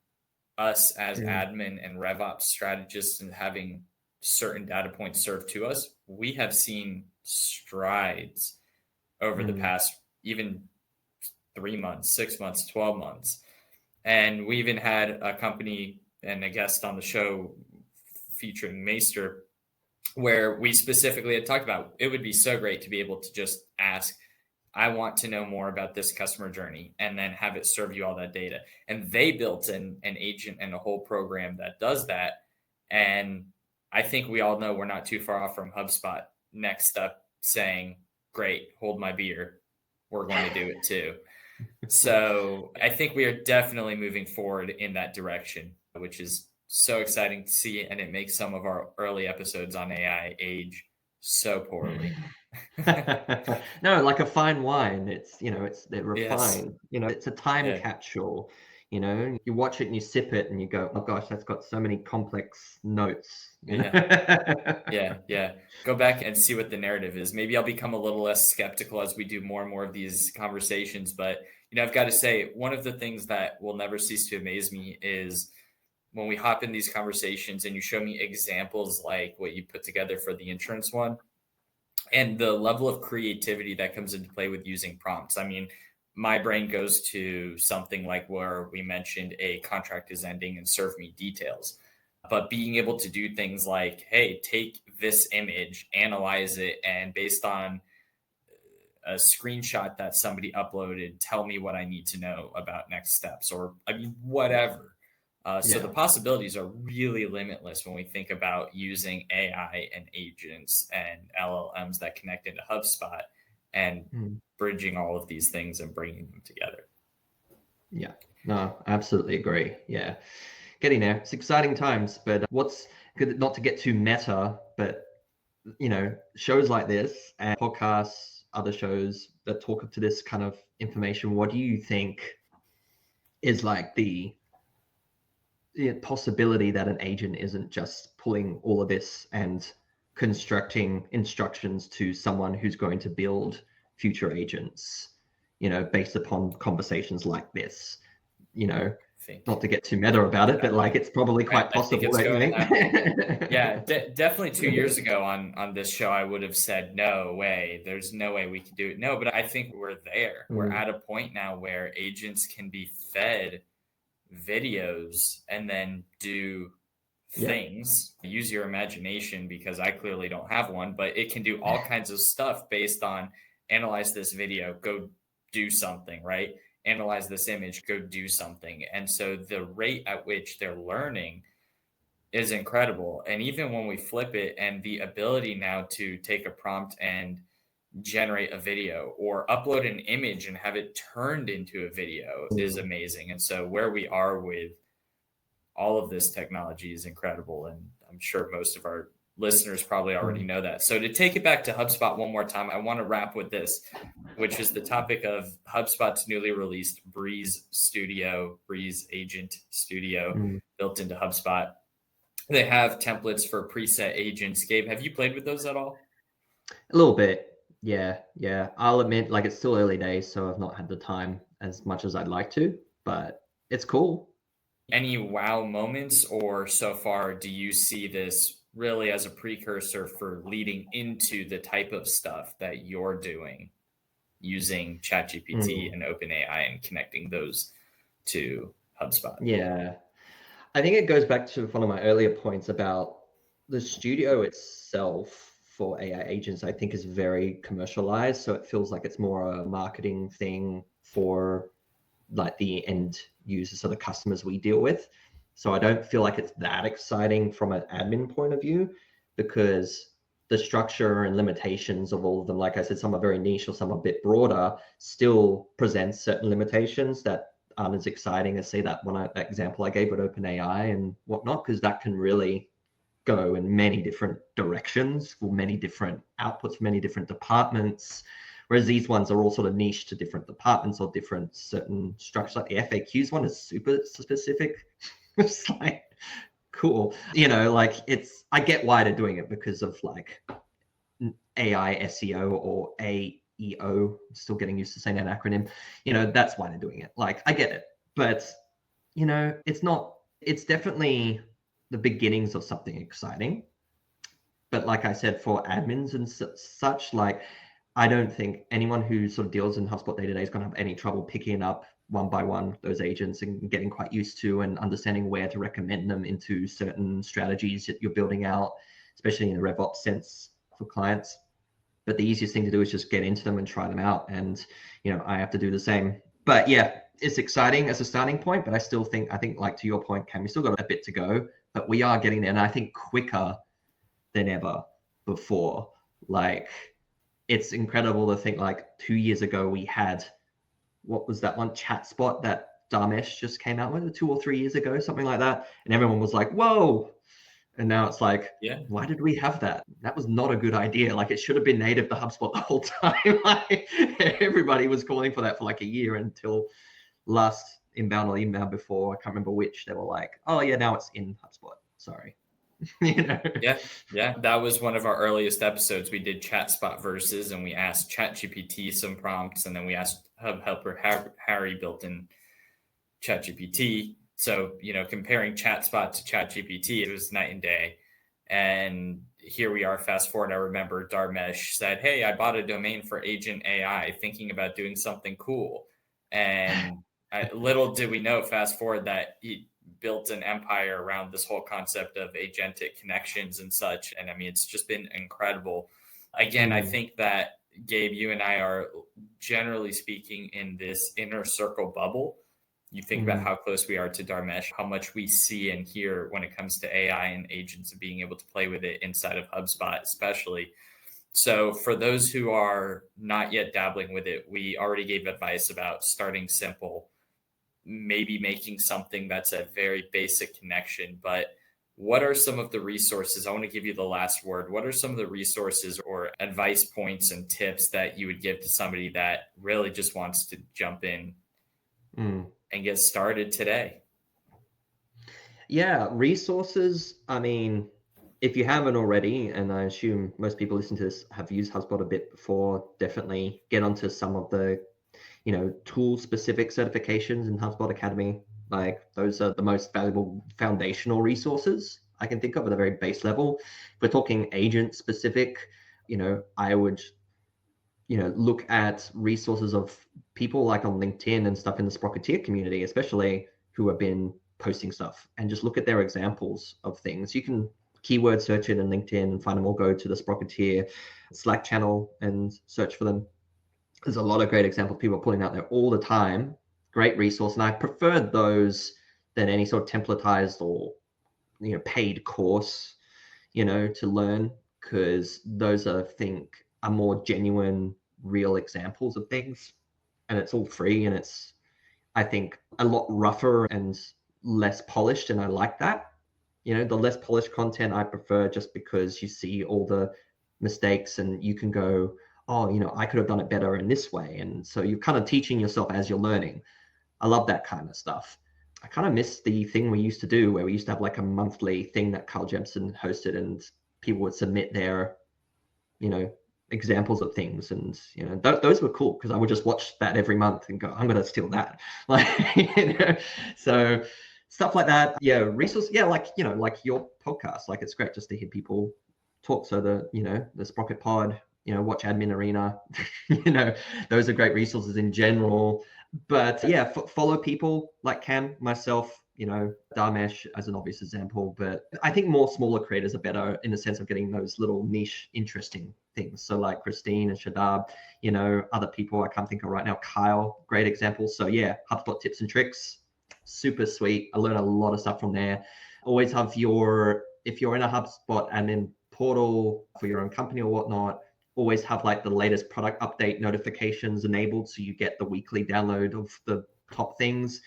us as admin and RevOps strategists and having certain data points served to us, we have seen strides over the past even 3 months, 6 months, 12 months. And we even had a company and a guest on the show featuring Maester, where we specifically had talked about it would be so great to be able to just ask, I want to know more about this customer journey, and then have it serve you all that data. And they built an agent and a whole program that does that. And I think we all know we're not too far off from HubSpot next up saying, great, hold my beer. We're going to do it too. So I think we are definitely moving forward in that direction, which is so exciting to see. And it makes some of our early episodes on AI age so poorly. No, like a fine wine. They're refined. Yes. It's a time capsule. You watch it and you sip it and you go, oh gosh, that's got so many complex notes. Yeah. Go back and see what the narrative is. Maybe I'll become a little less skeptical as we do more and more of these conversations. But, I've got to say, one of the things that will never cease to amaze me is when we hop in these conversations and you show me examples like what you put together for the insurance one, and the level of creativity that comes into play with using prompts. I mean, my brain goes to something like where we mentioned a contract is ending and serve me details. But being able to do things like, hey, take this image, analyze it, and based on a screenshot that somebody uploaded, tell me what I need to know about next steps, or whatever. So the possibilities are really limitless when we think about using AI and agents and LLMs that connect into HubSpot and bridging all of these things and bringing them together. Yeah, no, absolutely agree. Yeah, getting there. It's exciting times, but what's good, not to get too meta, but shows like this and podcasts, other shows that talk to this kind of information, what do you think is like the possibility that an agent isn't just pulling all of this and constructing instructions to someone who's going to build future agents? based upon conversations like this, think not to get too meta about it, but like it's probably quite I think possible, it's don't you going think? that way. Yeah, definitely 2 years ago on this show, I would have said, no way, there's no way we could do it. No, but I think we're there. We're at a point now where agents can be fed videos and then do things. Use your imagination, because I clearly don't have one, but it can do all kinds of stuff based on analyze this video, go do something, right? Analyze this image, go do something. And so the rate at which they're learning is incredible. And even when we flip it, and the ability now to take a prompt and generate a video or upload an image and have it turned into a video is amazing. And so where we are with all of this technology is incredible. And I'm sure most of our listeners probably already know that. So to take it back to HubSpot one more time, I want to wrap with this, which is the topic of HubSpot's newly released Breeze Studio, Breeze Agent Studio built into HubSpot. They have templates for preset agents. Gabe, have you played with those at all? A little bit. Yeah. I'll admit, like, it's still early days, so I've not had the time as much as I'd like to, but it's cool. Any wow moments, or so far do you see this really as a precursor for leading into the type of stuff that you're doing using ChatGPT and OpenAI and connecting those to HubSpot? Yeah. I think it goes back to one of my earlier points about the studio itself for AI agents, I think is very commercialized. So it feels like it's more a marketing thing for like the end users or the customers we deal with. So I don't feel like it's that exciting from an admin point of view, because the structure and limitations of all of them, like I said, some are very niche or some are a bit broader, still presents certain limitations that aren't as exciting as, say, that example I gave with OpenAI and whatnot, because that can really go in many different directions for many different outputs, for many different departments. Whereas these ones are all sort of niche to different departments or different certain structures. Like the FAQs one is super specific. It's like, cool. Like I get why they're doing it, because of like AI SEO or AEO. I'm still getting used to saying that acronym. That's why they're doing it. Like, I get it. But, it's definitely the beginnings of something exciting. But like I said, for admins and such, like, I don't think anyone who sort of deals in HubSpot day-to-day is going to have any trouble picking up one by one those agents and getting quite used to and understanding where to recommend them into certain strategies that you're building out, especially in a RevOps sense for clients. But the easiest thing to do is just get into them and try them out. And, I have to do the same. But yeah, it's exciting as a starting point, but I think like to your point, Cam, we still got a bit to go, but we are getting there. And I think quicker than ever before. Like, it's incredible to think like 2 years ago we had, what was that one, ChatSpot that Dharmesh just came out with 2 or 3 years ago, something like that. And everyone was like, whoa. And now it's like, why did we have that? That was not a good idea. Like, it should have been native to HubSpot the whole time. Like, everybody was calling for that for like a year until last inbound or email before, I can't remember which, they were like, oh yeah, now it's in HubSpot. Sorry. Yeah. That was one of our earliest episodes. We did ChatSpot versus, and we asked ChatGPT some prompts, and then we asked Hub Helper Harry built in ChatGPT. So, comparing ChatSpot to ChatGPT, it was night and day. And here we are, fast forward. I remember Dharmesh said, hey, I bought a domain for Agent AI, thinking about doing something cool. And little did we know, fast forward, that he built an empire around this whole concept of agentic connections and such. And I mean, it's just been incredible. Again, I think that, Gabe, you and I are, generally speaking, in this inner circle bubble. You think about how close we are to Dharmesh, how much we see and hear when it comes to AI and agents and being able to play with it inside of HubSpot, especially. So for those who are not yet dabbling with it, we already gave advice about starting simple, maybe making something that's a very basic connection. But what are some of the resources? I want to give you the last word. What are some of the resources or advice points and tips that you would give to somebody that really just wants to jump in and get started today? Yeah, resources. I mean, if you haven't already, and I assume most people listening to this have used HubSpot a bit before, definitely get onto some of the, tool specific certifications in HubSpot Academy. Like those are the most valuable foundational resources I can think of at a very base level. If we're talking agent specific, I would look at resources of people like on LinkedIn and stuff in the Sprocketeer community, especially, who have been posting stuff, and just look at their examples of things. You can keyword search it in LinkedIn and find them, or go to the Sprocketeer Slack channel and search for them. There's a lot of great examples people are putting out there all the time. Great resource. And I prefer those than any sort of templatized or paid course, to learn, because those I think are more genuine, real examples of things, and it's all free, and it's, I think, a lot rougher and less polished, and I like that. The less polished content I prefer, just because you see all the mistakes and you can go, oh, I could have done it better in this way, and so you're kind of teaching yourself as you're learning. I love that kind of stuff. I kind of miss the thing we used to do, where we used to have like a monthly thing that Carl Jepsen hosted, and people would submit their, examples of things. And, those were cool, because I would just watch that every month and go, I'm going to steal that. Like, so stuff like that. Yeah. Resource. Yeah. Like, like your podcast, like it's great just to hear people talk. So the SprocketPod, watch Admin Arena, those are great resources in general. But yeah, follow people like Cam, myself, Dharmesh as an obvious example. But I think more smaller creators are better in the sense of getting those little niche, interesting things. So like Christine and Shadab, other people I can't think of right now. Kyle, great example. So yeah, HubSpot tips and tricks, super sweet. I learned a lot of stuff from there. Always have if you're in a HubSpot admin portal for your own company or whatnot, always have like the latest product update notifications enabled, so you get the weekly download of the top things,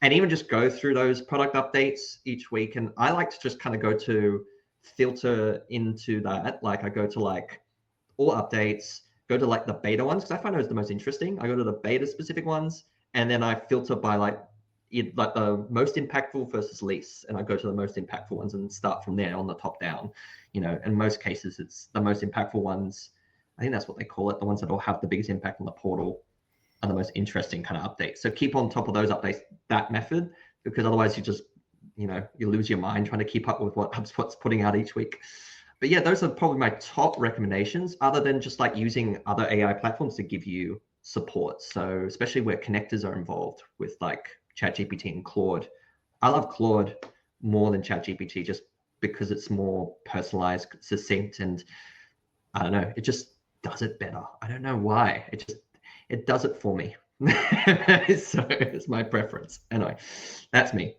and even just go through those product updates each week. And I like to just kind of go to filter into that. Like I go to like all updates, go to like the beta ones, because I find those the most interesting. I go to the beta specific ones, and then I filter by like the most impactful versus least, and I go to the most impactful ones and start from there on the top down. In most cases it's the most impactful ones. I think that's what they call it. The ones that will have the biggest impact on the portal are the most interesting kind of updates. So keep on top of those updates, that method, because otherwise you just, you lose your mind trying to keep up with what HubSpot's putting out each week. But yeah, those are probably my top recommendations, other than just like using other AI platforms to give you support. So especially where connectors are involved with like ChatGPT and Claude. I love Claude more than ChatGPT, just because it's more personalized, succinct, and I don't know, it just does it better. I don't know why. It does it for me. So it's my preference. Anyway, that's me.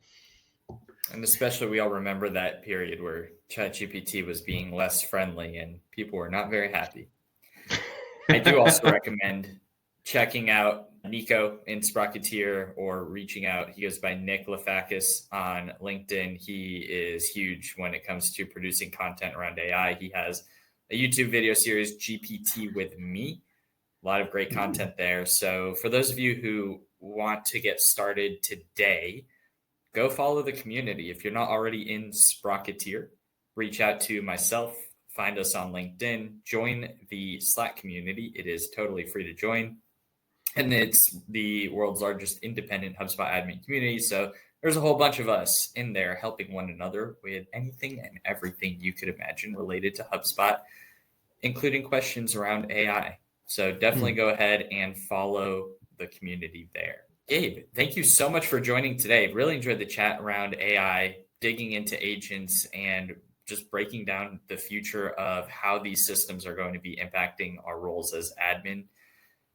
And especially we all remember that period where ChatGPT was being less friendly and people were not very happy. I do also recommend checking out Nico in Sprocketeer, or reaching out. He goes by Nick Lafakis on LinkedIn. He is huge when it comes to producing content around AI. He has a YouTube video series, GPT with Me. A lot of great content there. So for those of you who want to get started today, go follow the community. If you're not already in Sprocketeer, reach out to myself, find us on LinkedIn, join the Slack community. It is totally free to join. And it's the world's largest independent HubSpot admin community. So there's a whole bunch of us in there helping one another with anything and everything you could imagine related to HubSpot, including questions around AI. So definitely go ahead and follow the community there. Gabe, thank you so much for joining today. Really enjoyed the chat around AI, digging into agents, and just breaking down the future of how these systems are going to be impacting our roles as admin.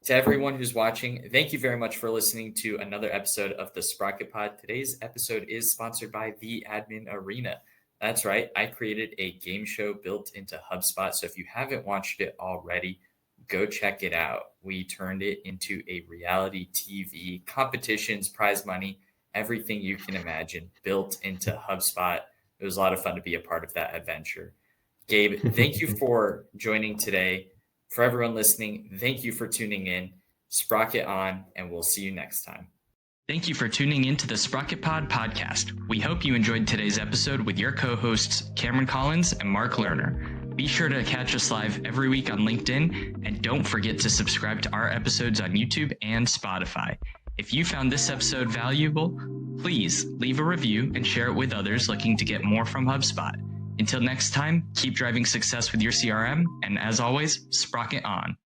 To everyone who's watching, thank you very much for listening to another episode of the SprocketPod. Today's episode is sponsored by the Admin Arena. That's right. I created a game show built into HubSpot. So if you haven't watched it already, go check it out. We turned it into a reality TV, competitions, prize money, everything you can imagine built into HubSpot. It was a lot of fun to be a part of that adventure. Gabe, thank you for joining today. For everyone listening, thank you for tuning in. Sprocket on, and we'll see you next time. Thank you for tuning in to the SprocketPod podcast. We hope you enjoyed today's episode with your co-hosts, Cameron Collins and Mark Lerner. Be sure to catch us live every week on LinkedIn, and don't forget to subscribe to our episodes on YouTube and Spotify. If you found this episode valuable, please leave a review and share it with others looking to get more from HubSpot. Until next time, keep driving success with your CRM, and as always, Sprocket on.